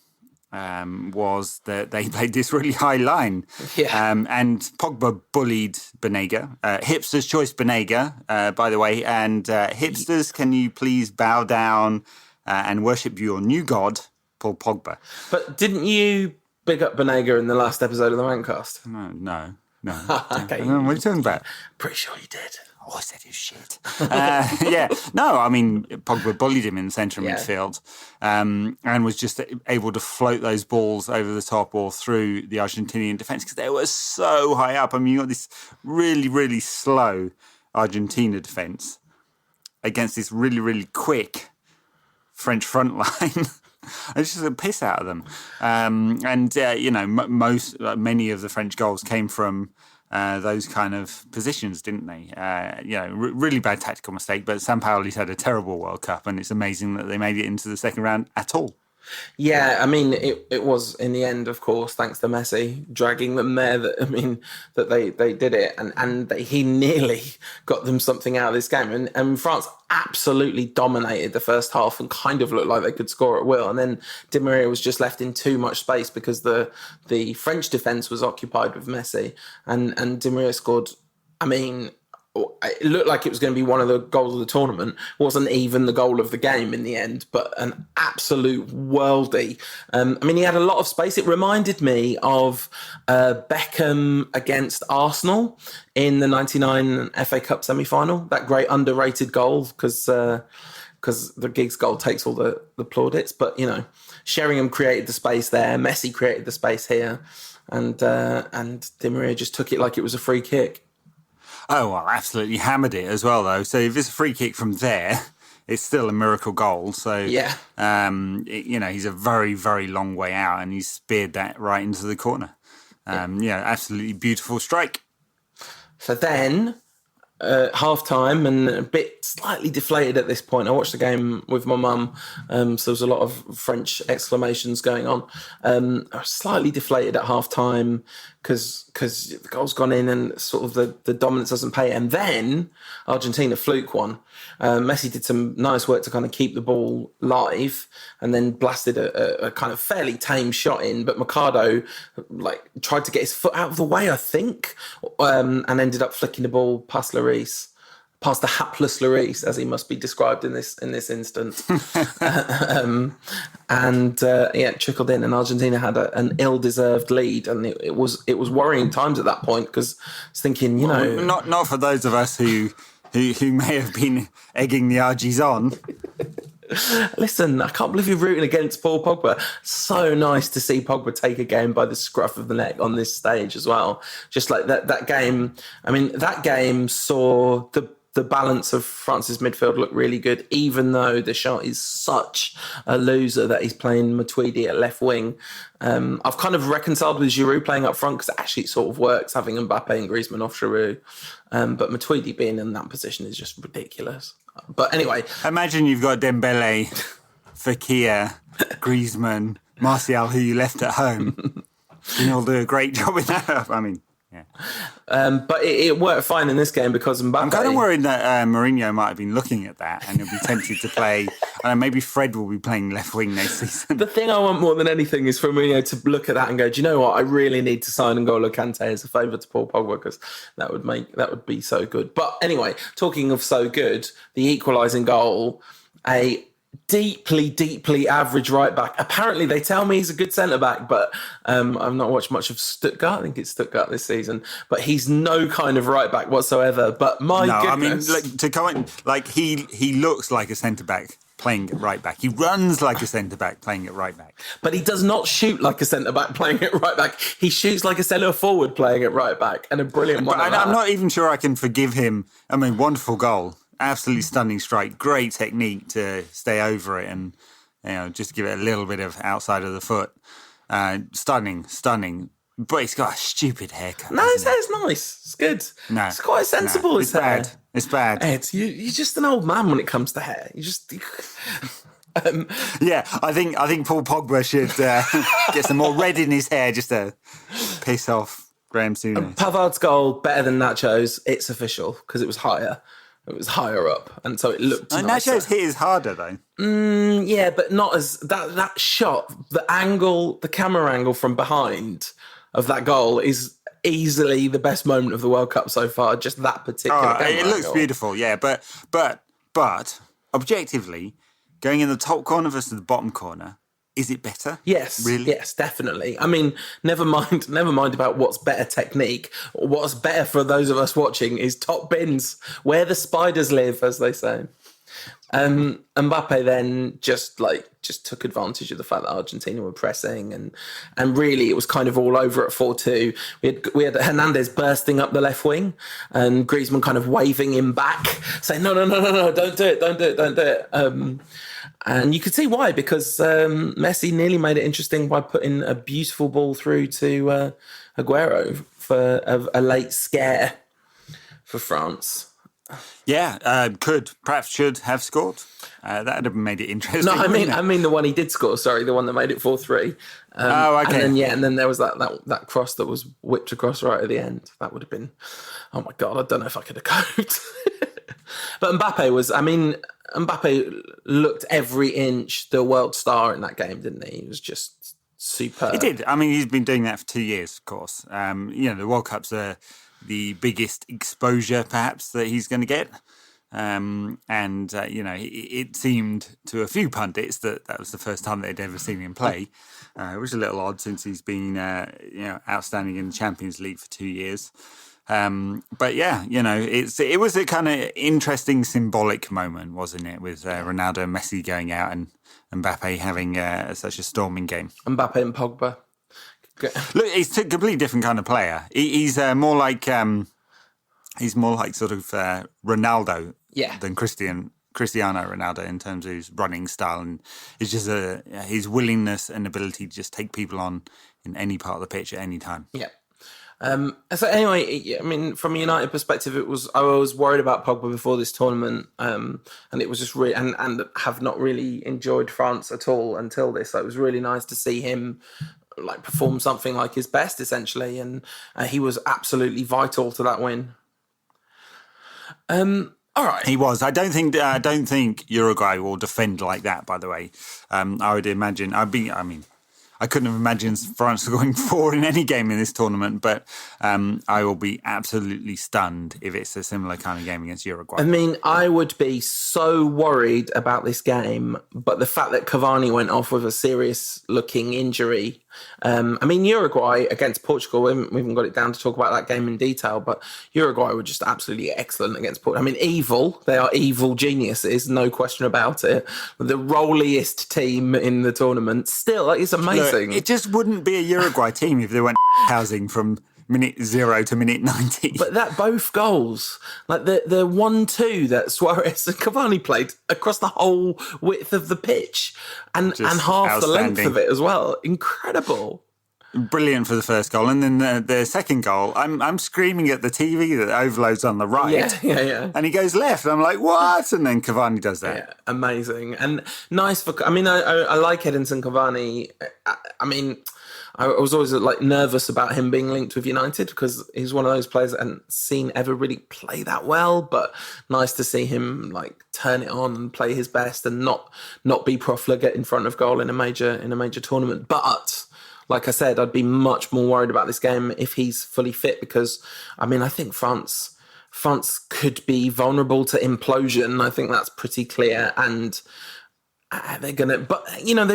was that they played this really high line. Yeah. And Pogba bullied Banega. Hipster's choice Banega, by the way. And hipsters, can you please bow down and worship your new god, Paul Pogba. But didn't you big up Banega in the last episode of the Mancast? No. Okay. I don't know what are you talking about? Pretty sure you did. Oh, I said his shit. Yeah. No, I mean, Pogba bullied him in the centre of midfield and was just able to float those balls over the top or through the Argentinian defence because they were so high up. I mean, you got this really, really slow Argentina defence against this really, really quick French front line. It's just a piss out of them. Many of the French goals came from those kind of positions, didn't they? Really bad tactical mistake, but Sampaoli's had a terrible World Cup, and it's amazing that they made it into the second round at all. Yeah, I mean, it was in the end, of course, thanks to Messi dragging them there. That they did it, and he nearly got them something out of this game. And France absolutely dominated the first half and kind of looked like they could score at will. And then Di Maria was just left in too much space because the French defence was occupied with Messi, and Di Maria scored. I mean, it looked like it was going to be one of the goals of the tournament. It wasn't even the goal of the game in the end, but an absolute worldie. He had a lot of space. It reminded me of Beckham against Arsenal in the 99 FA Cup semi-final, that great underrated goal because the Giggs goal takes all the plaudits. But, Sheringham created the space there. Messi created the space here. And Di Maria just took it like it was a free kick. Oh, well, absolutely hammered it as well, though. So if it's a free kick from there, it's still a miracle goal. So, yeah. He's a very, very long way out and he's speared that right into the corner. Absolutely beautiful strike. So then, half-time and a bit slightly deflated at this point. I watched the game with my mum, so there was a lot of French exclamations going on. I was slightly deflated at half-time because the goal's gone in and sort of the dominance doesn't pay. And then Argentina fluke one. Messi did some nice work to kind of keep the ball live and then blasted a kind of fairly tame shot in. But Mercado tried to get his foot out of the way, I think, and ended up flicking the ball past Lloris. Past the hapless Lloris, as he must be described in this instance, trickled in, and Argentina had an ill-deserved lead, and it was worrying times at that point because I was thinking, not for those of us who may have been egging the Argies on. Listen, I can't believe you're rooting against Paul Pogba. So nice to see Pogba take a game by the scruff of the neck on this stage as well. Just like that game. I mean, that game saw the balance of France's midfield look really good, even though Deschamps is such a loser that he's playing Matuidi at left wing. I've kind of reconciled with Giroud playing up front because actually it sort of works, having Mbappe and Griezmann off Giroud. But Matuidi being in that position is just ridiculous. But anyway. Imagine you've got Dembele, Fekir, Griezmann, Martial, who you left at home. And you'll do a great job with that. I mean... Yeah. But it worked fine in this game because Mbappe... I'm kind of worried that Mourinho might have been looking at that and he'll be tempted to play... maybe Fred will be playing left wing next season. The thing I want more than anything is for Mourinho to look at that and go, do you know what? I really need to sign N'Golo Kante as a favour to Paul Pogba because that would be so good. But anyway, talking of so good, the equalising goal, a deeply, deeply average right back. Apparently, they tell me he's a good centre back, but I've not watched much of Stuttgart. I think it's Stuttgart this season, but he's no kind of right back whatsoever. But goodness, I mean, to comment, he looks like a centre back playing at right back. He runs like a centre back playing at right back, but he does not shoot like a centre back playing at right back. He shoots like a centre forward playing at right back, and a brilliant one. I'm not even sure I can forgive him. I mean, wonderful goal. Absolutely stunning strike, great technique to stay over it and just give it a little bit of outside of the foot. Stunning. But he's got a stupid haircut. No, his hair's nice. It's good. No, it's quite sensible. It's bad. It's bad. Ed, you're just an old man when it comes to hair. You just. Yeah, I think Paul Pogba should get some more red in his hair just to piss off Graham Souness. Pavard's goal better than Nacho's. It's official because it was higher. It was higher up, and so it looked nicer. Nacho's hit is harder, though. Yeah, but not as... That shot, the camera angle from behind of that goal is easily the best moment of the World Cup so far, just that particular camera it looks angle. Beautiful, yeah, but objectively, going in the top corner versus the bottom corner, is it better? Yes, really? Yes, definitely. I mean, never mind about what's better technique. What's better for those of us watching is top bins, where the spiders live, as they say. Mbappe then just took advantage of the fact that Argentina were pressing, and really it was kind of all over at 4-2. We had Hernandez bursting up the left wing, and Griezmann kind of waving him back, saying no, don't do it. And you could see why, because Messi nearly made it interesting by putting a beautiful ball through to Aguero for a late scare for France. Yeah, perhaps should have scored. That would have made it interesting. No, I mean the one he did score. Sorry, the one that made it 4-3. Okay. And then there was that cross that was whipped across right at the end. That would have been, oh my God, I don't know if I could have coped. But Mbappe looked every inch the world star in that game, didn't he? He was just superb. He did. I mean, he's been doing that for 2 years, of course. The World Cup's the biggest exposure, perhaps, that he's going to get. It seemed to a few pundits that was the first time they'd ever seen him play, which is a little odd since he's been, outstanding in the Champions League for 2 years. But yeah, it was a kind of interesting symbolic moment, wasn't it, with Ronaldo and Messi going out and Mbappe having such a storming game. Mbappe and Pogba. Look, he's a completely different kind of player. He's more like sort of Ronaldo than Cristiano Ronaldo in terms of his running style, and it's just his willingness and ability to just take people on in any part of the pitch at any time. Yeah. So anyway, I mean, from a United perspective, I was worried about Pogba before this tournament, and it was just really, and have not really enjoyed France at all until this. So it was really nice to see him perform something like his best, essentially, and he was absolutely vital to that win. All right, he was. I don't think Uruguay will defend like that. By the way, I would imagine. I couldn't have imagined France going forward in any game in this tournament, but I will be absolutely stunned if it's a similar kind of game against Uruguay. I mean, I would be so worried about this game, but the fact that Cavani went off with a serious-looking injury. Uruguay against Portugal, we haven't got it down to talk about that game in detail, but Uruguay were just absolutely excellent against Portugal. I mean, they are evil geniuses, no question about it. The rolliest team in the tournament. Still, it's amazing. Look, it just wouldn't be a Uruguay team if they went housing from minute 0 to minute 90. But that both goals, like the 1-2 that Suarez and Cavani played across the whole width of the pitch and half the length of it as well. Incredible. Brilliant for the first goal. And then the second goal, I'm screaming at the TV that overloads on the right. Yeah. And he goes left. And I'm like, what? And then Cavani does that. Yeah, amazing. And nice for, I like Edinson Cavani. I was always nervous about him being linked with United because he's one of those players that I hadn't seen ever really play that well, but nice to see him turn it on and play his best and not be profligate in front of goal in a major tournament. But like I said, I'd be much more worried about this game if he's fully fit because I think France could be vulnerable to implosion. I think that's pretty clear, and they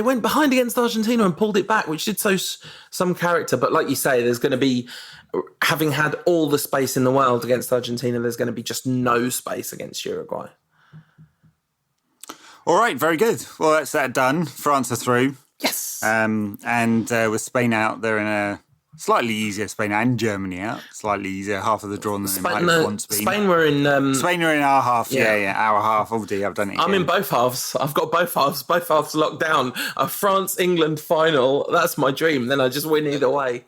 went behind against Argentina and pulled it back, which did show some character. But like you say, there's going to be, having had all the space in the world against Argentina, there's going to be just no space against Uruguay. All right, very good. Well, that's that done. France are through. Yes. With Spain out, they're in a slightly easier Spain and Germany out. Slightly easier, half of the draw than they might have once been. Spain were in our half. Yeah, our half. Oh dear, I've done it again. I'm in both halves. I've got both halves locked down. A France-England final, that's my dream. Then I just win either way.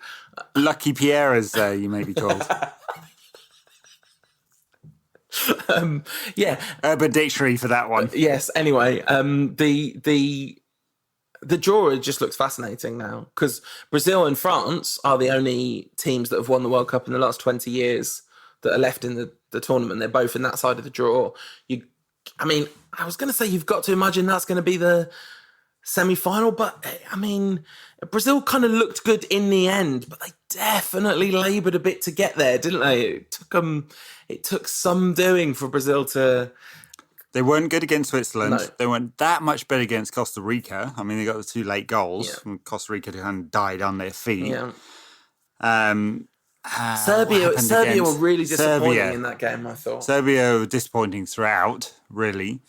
Lucky Pierre, as you may be called. Urban Dictionary for that one. Yes. Anyway, the draw just looks fascinating now because Brazil and France are the only teams that have won the World Cup in the last 20 years that are left in the tournament. They're both in that side of the draw. I was going to say you've got to imagine that's going to be the semi-final, but Brazil kind of looked good in the end, but they definitely laboured a bit to get there, didn't they? It took some doing for Brazil to They weren't good against Switzerland. No. They weren't that much better against Costa Rica. I mean, they got the 2 late goals from Costa Rica to kind of died on their feet. Yeah. Serbia were really disappointing in that game, I thought. Serbia were disappointing throughout, really.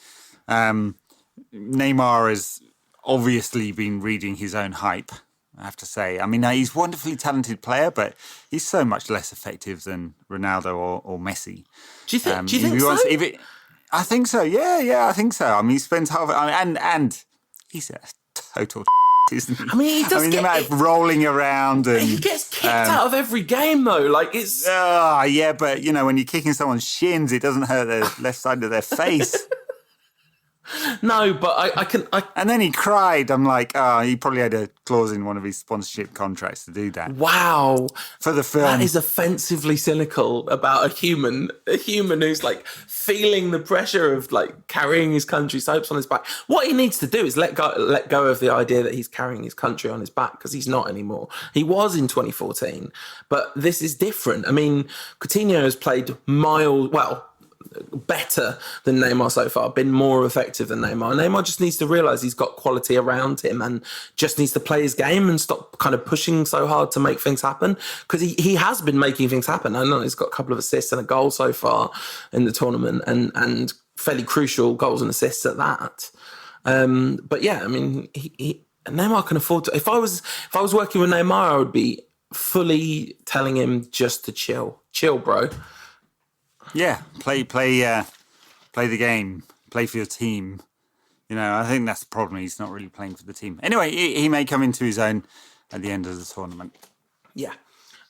Neymar has obviously been reading his own hype, I have to say. I mean, he's a wonderfully talented player, but he's so much less effective than Ronaldo or Messi. Do you think so? I think so. Yeah, I think so. I mean, he spends half. And he's a total. Isn't he? I mean, he does. the amount of rolling around and he gets kicked out of every game, though. Like it's. Yeah, but when you're kicking someone's shins, it doesn't hurt the left side of their face. No, but I can. And then he cried. I'm like, he probably had a clause in one of his sponsorship contracts to do that. Wow, for the film. That is offensively cynical about a human who's like feeling the pressure of like carrying his country's hopes on his back. What he needs to do is let go of the idea that he's carrying his country on his back, because he's not anymore. He was in 2014, but this is different. I mean, Coutinho has played better than Neymar so far, been more effective than Neymar. Neymar just needs to realise he's got quality around him and just needs to play his game and stop kind of pushing so hard to make things happen, because he has been making things happen. I know he's got a couple of assists and a goal so far in the tournament, and fairly crucial goals and assists at that. But yeah, I mean, Neymar can afford to. If I was working with Neymar, I would be fully telling him just to chill, bro. Yeah, play the game, play for your team. I think that's the problem. He's not really playing for the team. Anyway, he may come into his own at the end of the tournament. Yeah.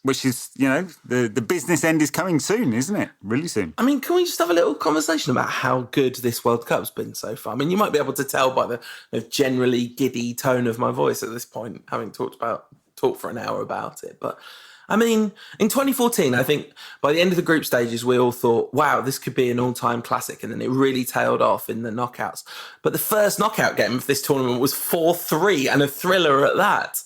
Which is, the business end is coming soon, isn't it? Really soon. I mean, can we just have a little conversation about how good this World Cup's been so far? I mean, you might be able to tell by the generally giddy tone of my voice at this point, having talked for an hour about it, but... I mean, in 2014, I think by the end of the group stages, we all thought, wow, this could be an all-time classic. And then it really tailed off in the knockouts. But the first knockout game of this tournament was 4-3 and a thriller at that.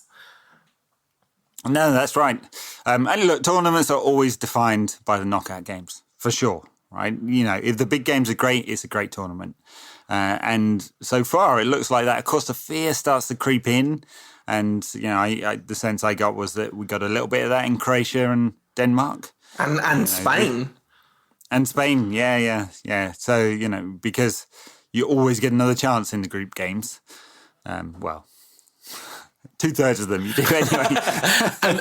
No, that's right. And look, tournaments are always defined by the knockout games, for sure, right? If the big games are great, it's a great tournament. And so far, it looks like that. Of course, the fear starts to creep in. And, the sense I got was that we got a little bit of that in Croatia and Denmark. And Spain. And Spain, yeah. So, because you always get another chance in the group games. 2/3 of them you do anyway.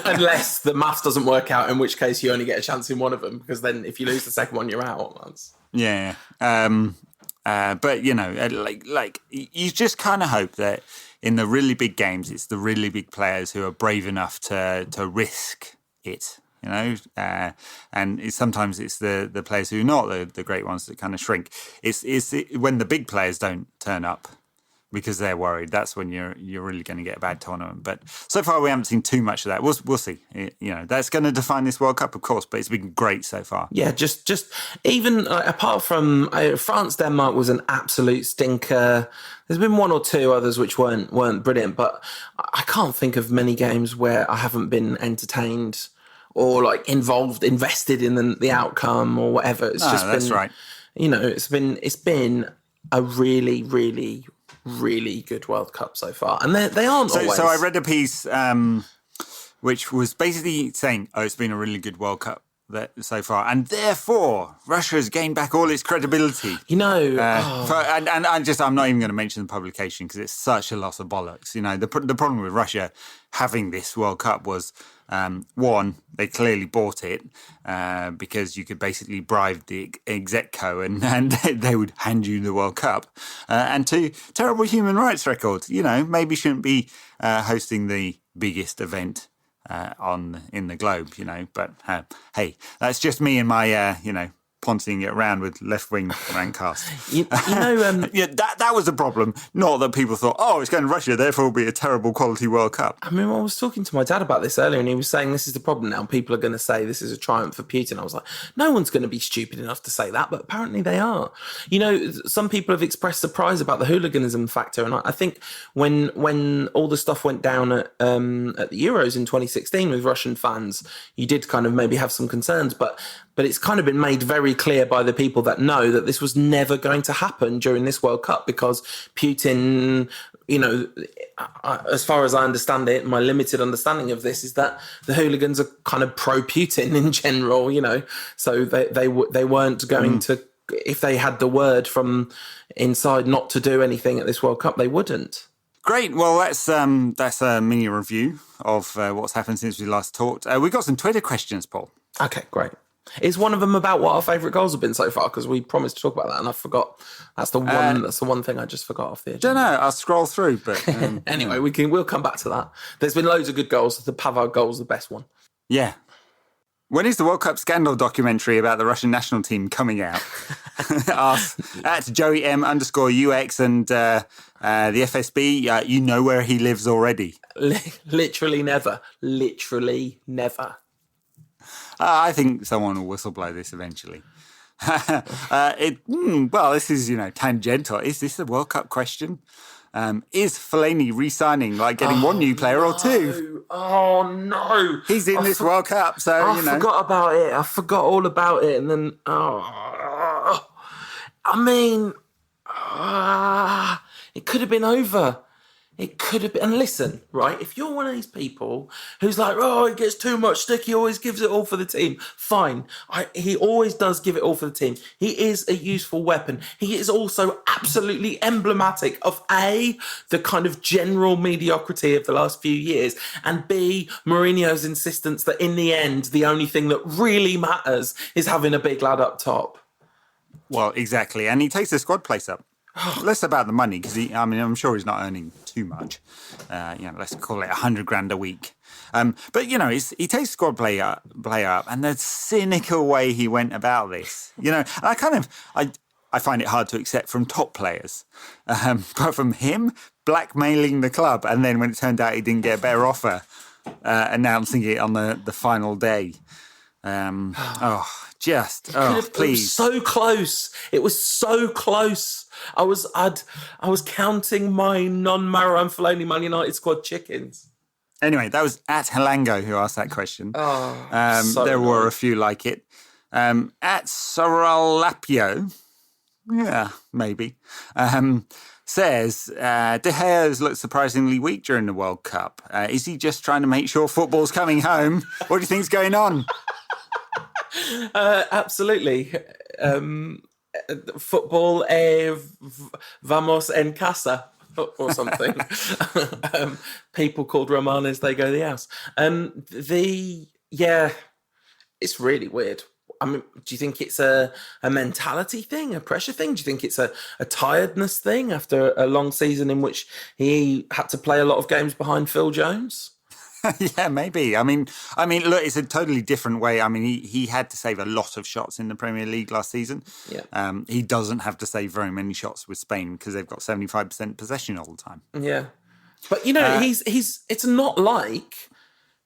Unless the maths doesn't work out, in which case you only get a chance in one of them, because then if you lose the second one, you're out. Yeah. But, you just kind of hope that in the really big games, it's the really big players who are brave enough to risk it, and sometimes it's the players who are not the great ones that kind of shrink. It's when the big players don't turn up because they're worried. That's when you're really going to get a bad tournament. But so far, we haven't seen too much of that. We'll see. That's going to define this World Cup, of course, but it's been great so far. Yeah, just even apart from France, Denmark was an absolute stinker. There's been one or two others which weren't brilliant, but I can't think of many games where I haven't been entertained or like invested in the outcome or whatever. It's just that's been, right. It's been a really, really, really good World Cup so far, and they aren't always. So I read a piece which was basically saying, it's been a really good World Cup so far, and therefore Russia has gained back all its credibility. I'm not even going to mention the publication because it's such a loss of bollocks. The problem with Russia having this World Cup was, one, they clearly bought it because you could basically bribe the execco and they would hand you the World Cup. And two, terrible human rights record. Maybe shouldn't be hosting the biggest event in the globe, but hey, that's just me and my poncing it around with left-wing rantcast. That was the problem. Not that people thought, it's going to Russia, therefore it'll be a terrible quality World Cup. I mean, I was talking to my dad about this earlier, and he was saying this is the problem now. People are going to say this is a triumph for Putin. I was like, no one's going to be stupid enough to say that, but apparently they are. Some people have expressed surprise about the hooliganism factor, and I think when all the stuff went down at the Euros in 2016 with Russian fans, you did kind of maybe have some concerns, but But it's kind of been made very clear by the people that know that this was never going to happen during this World Cup because Putin, as far as I understand it, my limited understanding of this is that the hooligans are kind of pro-Putin in general, so they weren't going to, if they had the word from inside not to do anything at this World Cup, they wouldn't. Great. Well, that's a mini review of what's happened since we last talked. We got some Twitter questions, Paul. Okay, great. Is one of them about what our favourite goals have been so far? Because we promised to talk about that, and I forgot. That's the one. That's the one thing I just forgot off the agenda. Don't know. I'll scroll through, but anyway, we'll come back to that. There's been loads of good goals. The Pavard goal is the best one. Yeah. When is the World Cup scandal documentary about the Russian national team coming out? Ask at Joey M_UX and the FSB. You know where he lives already. Literally never. Literally never. I think someone will whistleblow this eventually. This is, tangential. Is this a World Cup question? Is Fellaini re-signing, getting one new player or two? Oh, no. He's in this World Cup, so, I forgot about it. I forgot all about it. And then, it could have been over. It could have been. And listen, right, if you're one of these people who's like, it gets too much stick, he always gives it all for the team. Fine. He always does give it all for the team. He is a useful weapon. He is also absolutely emblematic of A, the kind of general mediocrity of the last few years, and B, Mourinho's insistence that in the end, the only thing that really matters is having a big lad up top. Well, exactly. And he takes the squad place up. Less about the money, because I'm sure he's not earning too much. Let's call it $100,000 a week. But he takes squad player up, and the cynical way he went about this. And I find it hard to accept from top players, but from him blackmailing the club, and then when it turned out he didn't get a better offer, announcing it on the final day. Please. It was so close. It was so close. I was counting my non-Marouane Fellaini Man United squad chickens. Anyway, that was at Halango who asked that question. There were a few like it. At Soralapio, yeah, maybe, says, De Gea's looked surprisingly weak during the World Cup. Is he just trying to make sure football's coming home? What do you think's going on? Absolutely. Football vamos en casa or something. People called Romanes, they go the house. It's really weird. Do you think it's a mentality thing, a pressure thing? Do you think it's a tiredness thing after a long season in which he had to play a lot of games behind Phil Jones? Yeah, maybe. Look, it's a totally different way. He had to save a lot of shots in the Premier League last season. Yeah. He doesn't have to save very many shots with Spain because they've got 75% possession all the time. Yeah. But, it's not like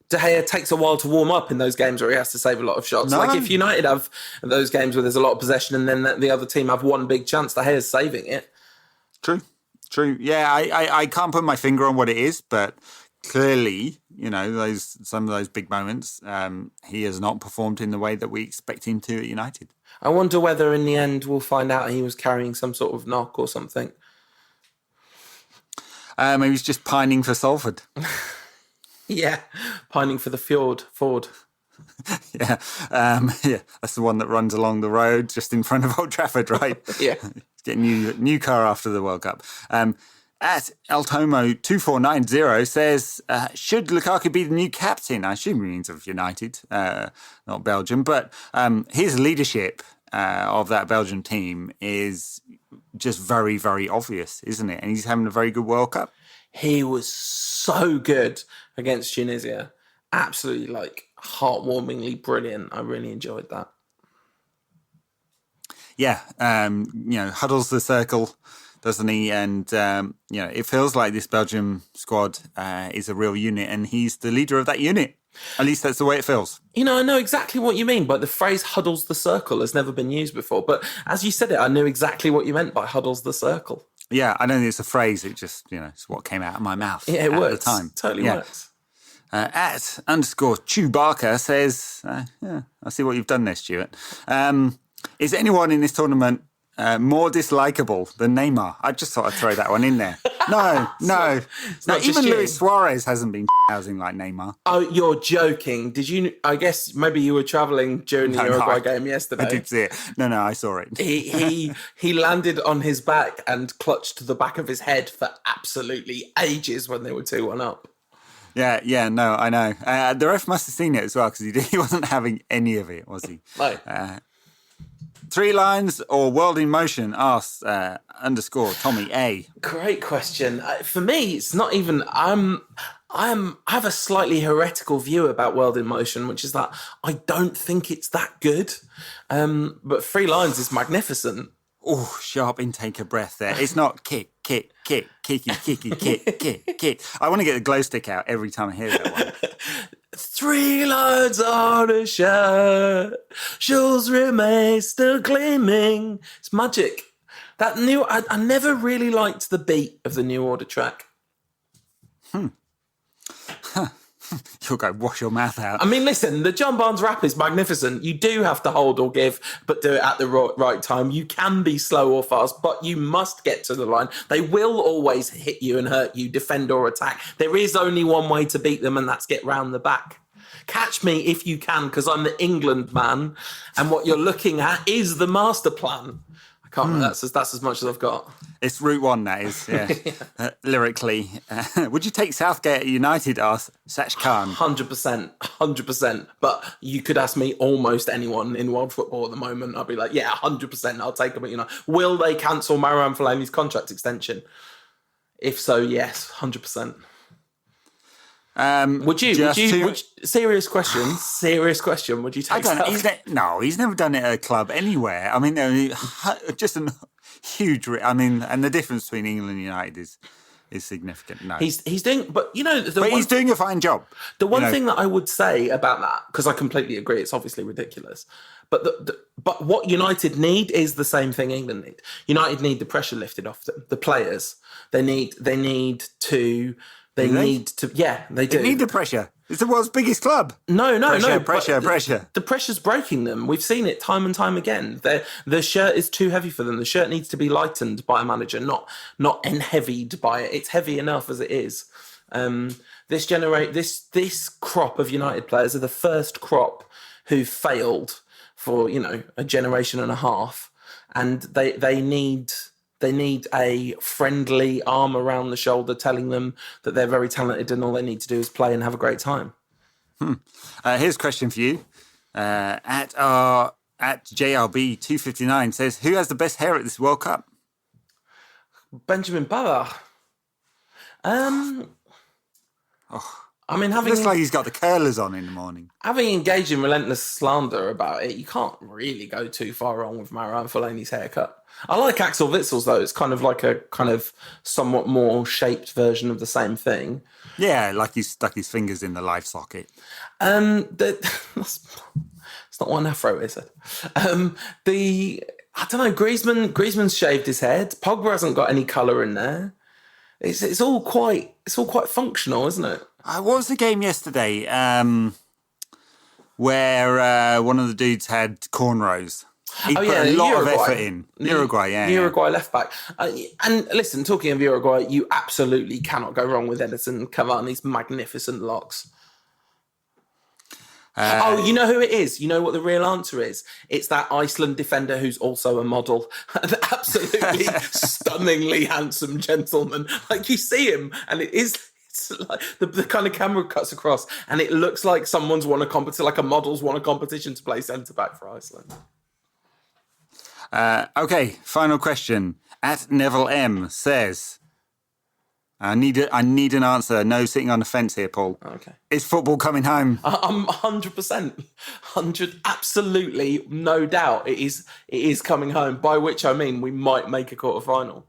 De Gea takes a while to warm up in those games where he has to save a lot of shots. No. Like if United have those games where there's a lot of possession and then the other team have one big chance, De Gea's saving it. True. Yeah, I can't put my finger on what it is, but clearly, some of those big moments, he has not performed in the way that we expect him to at United. I wonder whether in the end we'll find out he was carrying some sort of knock or something. Maybe he's just pining for Salford. Yeah, pining for the Ford. Yeah, that's the one that runs along the road just in front of Old Trafford, right? Yeah. Getting a new car after the World Cup. At Eltomo2490 says, should Lukaku be the new captain? I assume he means of United, not Belgium. But his leadership of that Belgian team is just very, very obvious, isn't it? And he's having a very good World Cup. He was so good against Tunisia. Absolutely, heartwarmingly brilliant. I really enjoyed that. Yeah, huddles the circle, doesn't he? And, it feels like this Belgium squad is a real unit, and he's the leader of that unit. At least that's the way it feels. I know exactly what you mean, but the phrase huddles the circle has never been used before. But as you said it, I knew exactly what you meant by huddles the circle. Yeah, I don't think it's a phrase. It just, it's what came out of my mouth. Yeah, it works. At the time. Totally works. At _Chewbacca says, yeah, I see what you've done there, Stuart. Is anyone in this tournament more dislikable than Neymar? I just thought I'd throw that one in there. No. Even Luis Suarez hasn't been housing like Neymar. Oh, you're joking. Did you? I guess maybe you were travelling during the Uruguay game yesterday. I did see it. No, I saw it. He landed on his back and clutched the back of his head for absolutely ages when they were 2-1 up. Yeah, no, I know. The ref must have seen it as well because he wasn't having any of it, was he? No. 3 lines or World in Motion asks _Tommy A. Great question. For me, it's not even. I have a slightly heretical view about World in Motion, which is that I don't think it's that good. But 3 lines is magnificent. Oh, sharp intake of breath there. It's not kick, kicky, kick. I want to get the glow stick out every time I hear that one. 3 lines on a shirt, shows remain still gleaming. It's magic. That new. I never really liked the beat of the New Order track. You'll go wash your mouth out. I mean, listen, the John Barnes rap is magnificent. You do have to hold or give, but do it at the right time. You can be slow or fast, but you must get to the line. They will always hit you and hurt you, defend or attack. There is only one way to beat them, and that's get round the back. Catch me if you can, because I'm the England man, and what you're looking at is the master plan. I can't. That's as much as I've got. It's Route 1, that is, yeah. Lyrically. Would you take Southgate at United, asked Sach Khan? 100%. But you could ask me almost anyone in world football at the moment. I'd be like, yeah, 100%, I'll take them at United. Will they cancel Marouane Fellaini's contract extension? If so, yes, 100%. Would you serious question, would you take No, he's never done it at a club anywhere. I mean, just a huge, and the difference between England and United is significant. No, he's doing, but he's doing a fine job. The one thing that I would say about that, because I completely agree, it's obviously ridiculous, but but what United need is the same thing England need. United need the pressure lifted off them. The players, they need to. They do. They need the pressure. It's the world's biggest club. No. Pressure. The pressure's breaking them. We've seen it time and time again. The shirt is too heavy for them. The shirt needs to be lightened by a manager, not enheavied by it. It's heavy enough as it is. This crop of United players are the first crop who failed for a generation and a half, and they need a friendly arm around the shoulder telling them that they're very talented and all they need to do is play and have a great time. Here's a question for you. At JRB259 says, who has the best hair at this World Cup? Benjamin Pavard. I mean, looks like he's got the curlers on in the morning. Having engaged in relentless slander about it, you can't really go too far wrong with Marouane Fellaini's haircut. I like Axel Witzel's though. It's kind of like a kind of somewhat more shaped version of the same thing. Yeah, like he's stuck his fingers in the live socket. It's not one afro, is it? I don't know. Griezmann's shaved his head. Pogba hasn't got any colour in there. It's all quite functional, isn't it? What was the game yesterday where one of the dudes had cornrows? He put a lot of effort in. Uruguay, yeah. Uruguay left back. And listen, talking of Uruguay, you absolutely cannot go wrong with Edison Cavani's magnificent locks. You know who it is? You know what the real answer is? It's that Iceland defender who's also a model. An absolutely stunningly handsome gentleman. Like, you see him and it's like the kind of camera cuts across and it looks like someone's won a competition, like a model's won a competition to play centre-back for Iceland. Okay, final question. At Neville M says, I need an answer. No sitting on the fence here, Paul. Okay. Is football coming home? I'm 100%. Absolutely, no doubt. It is coming home, by which I mean we might make a quarter-final.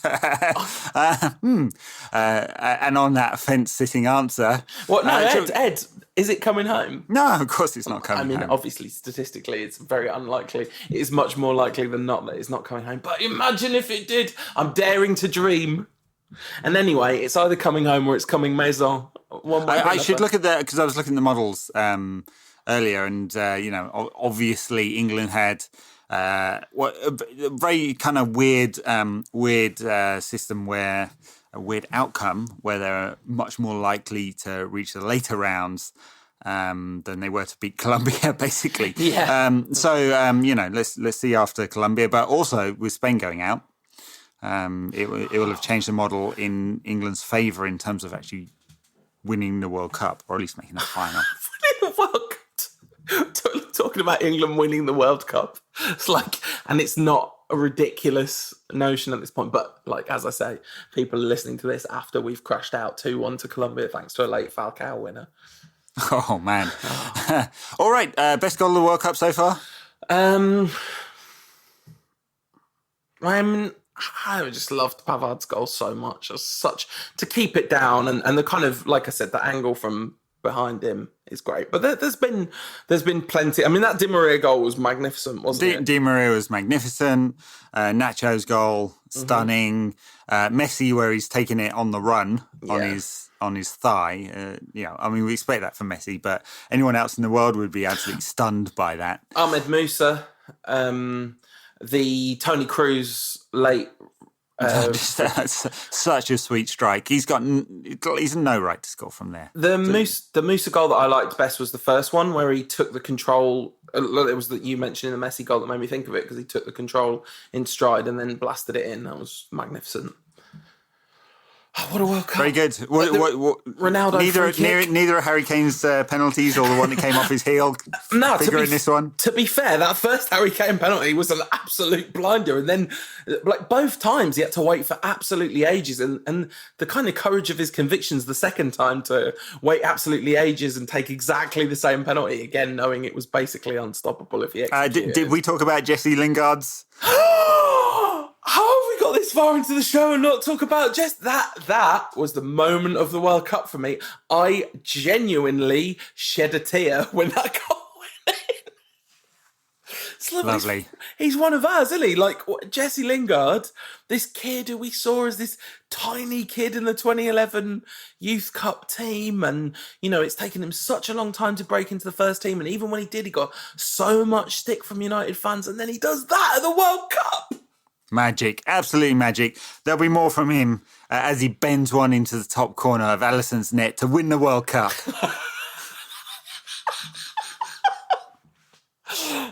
And on that fence-sitting answer... What? No, Ed, is it coming home? No, of course it's not coming home. I mean, obviously, statistically, it's very unlikely. It is much more likely than not that it's not coming home. But imagine if it did. I'm daring to dream. And anyway, it's either coming home or it's coming maison. one way. I should look at that because I was looking at the models earlier, and obviously England had a very kind of weird system where a weird outcome where they're much more likely to reach the later rounds than they were to beat Colombia, basically. Yeah. Let's see after Colombia, but also with Spain going out, it will have changed the model in England's favour in terms of actually winning the World Cup, or at least making the final. Winning the World Cup. Talking about England winning the World Cup. It's like, and it's not a ridiculous notion at this point, but like, as I say, people are listening to this after we've crashed out 2-1 to Colombia thanks to a late Falcao winner. Oh, man. All right, best goal of the World Cup so far? I just loved Pavard's goal so much. To keep it down and the kind of, like I said, the angle from behind him is great. But there's been plenty. I mean, that Di Maria goal was magnificent, wasn't it? Di Maria was magnificent. Nacho's goal, stunning. Messi, where he's taking it on the run on his thigh. I mean, we expect that from Messi, but anyone else in the world would be absolutely stunned by that. Ahmed Musa, the Tony Cruz late. Such a sweet strike. He's no right to score from there. The Musa goal that I liked best was the first one where he took the control. It was that you mentioned in the Messi goal that made me think of it because he took the control in stride and then blasted it in. That was magnificent. Oh, what a World Cup. Very good. Ronaldo neither are Harry Kane's penalties or the one that came off his heel in this one. To be fair, that first Harry Kane penalty was an absolute blinder. And then like both times he had to wait for absolutely ages. And the kind of courage of his convictions the second time to wait absolutely ages and take exactly the same penalty, again, knowing it was basically unstoppable if he executed. Did we talk about Jesse Lingard's... How have we got this far into the show and not talk about just that? That was the moment of the World Cup for me. I genuinely shed a tear when that goal went in. It's lovely. He's one of us, isn't he? Like Jesse Lingard, this kid who we saw as this tiny kid in the 2011 Youth Cup team. And, it's taken him such a long time to break into the first team. And even when he did, he got so much stick from United fans. And then he does that at the World Cup. Magic, absolutely magic. There'll be more from him as he bends one into the top corner of Alisson's net to win the World Cup.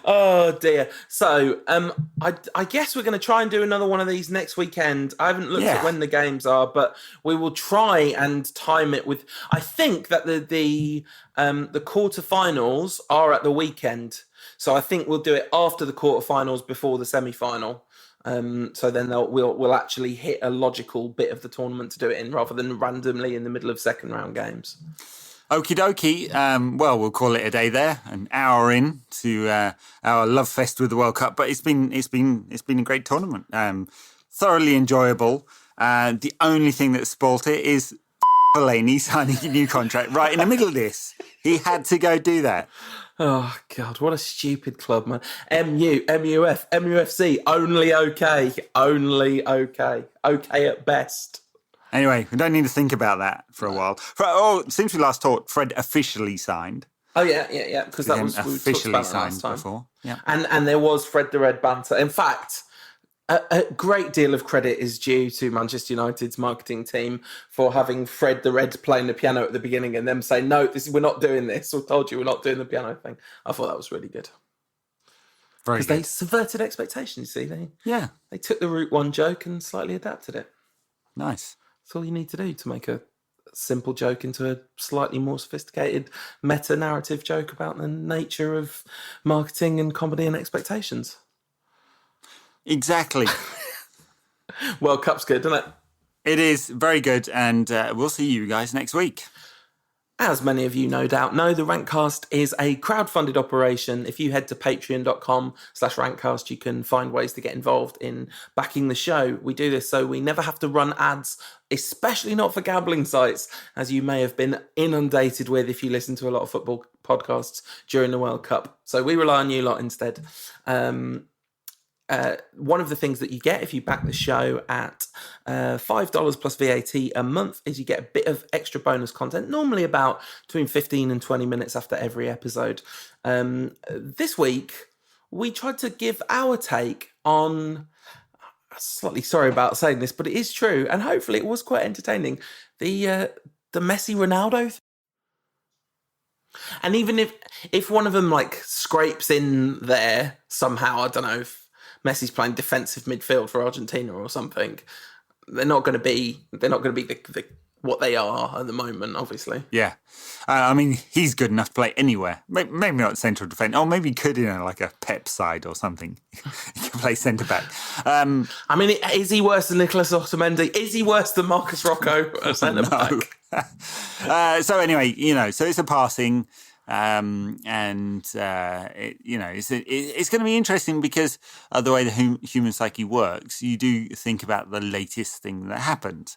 Oh dear. So I guess we're going to try and do another one of these next weekend. I haven't looked at when the games are, but we will try and time it with. I think that the quarterfinals are at the weekend, so I think we'll do it after the quarterfinals before the semi-final. So then we'll actually hit a logical bit of the tournament to do it in rather than randomly in the middle of second round games. Okie dokie. Well, we'll call it a day there. An hour in to our love fest with the World Cup, but it's been a great tournament. Thoroughly enjoyable. The only thing that spoilt it is Fellaini signing a new contract right in the middle of this. He had to go do that. Oh, God, what a stupid club, man. MUFC, only okay. Only okay. Okay at best. Anyway, we don't need to think about that for a while. Since we last talked, Fred officially signed. Oh, yeah, because that was officially signed before. Yeah. And there was Fred the Red banter. In fact, a great deal of credit is due to Manchester United's marketing team for having Fred the Red playing the piano at the beginning and them saying, no, we're not doing this. We told you we're not doing the piano thing. I thought that was really good. Because they subverted expectations, you see. They took the Route 1 joke and slightly adapted it. Nice. That's all you need to do to make a simple joke into a slightly more sophisticated meta-narrative joke about the nature of marketing and comedy and expectations. Exactly. World Cup's good, isn't it? It is very good, and we'll see you guys next week. As many of you no doubt know, the Rankcast is a crowdfunded operation. If you head to patreon.com/Rankcast, you can find ways to get involved in backing the show. We do this so we never have to run ads, especially not for gambling sites, as you may have been inundated with if you listen to a lot of football podcasts during the World Cup. So we rely on you lot instead. one of the things that you get if you back the show at $5 plus VAT a month is you get a bit of extra bonus content, normally about between 15 and 20 minutes after every episode. This week, we tried to give our take on, slightly sorry about saying this, but it is true, and hopefully it was quite entertaining, the Messi Ronaldo thing. And even if one of them like scrapes in there somehow, I don't know, if Messi's playing defensive midfield for Argentina or something, they're not going to be the what they are at the moment, obviously. Yeah. I mean, he's good enough to play anywhere. Maybe not central defence. Or maybe he could, like a Pep side or something. He can play centre-back. I mean, is he worse than Nicolas Otamendi? Is he worse than Marcus Rocco at centre-back? So anyway, so it's a passing. It's going to be interesting because of the way the human psyche works. You do think about the latest thing that happened.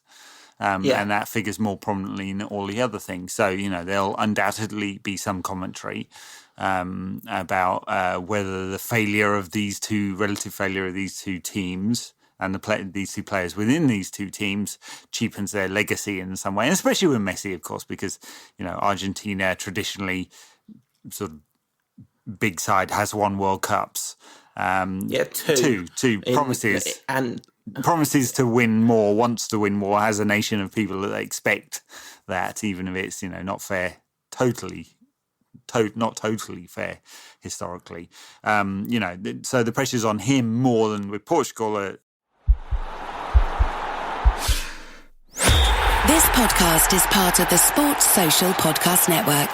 And that figures more prominently in all the other things. So, there'll undoubtedly be some commentary about whether the relative failure of these two teams and these two players within these two teams cheapens their legacy in some way, and especially with Messi, of course, because, Argentina traditionally sort of big side has won World Cups. Two promises. Promises to win more, wants to win more, has a nation of people that expect that, even if it's, not fair, not totally fair historically. So the pressure's on him more than with Portugal. This podcast is part of the Sports Social Podcast Network.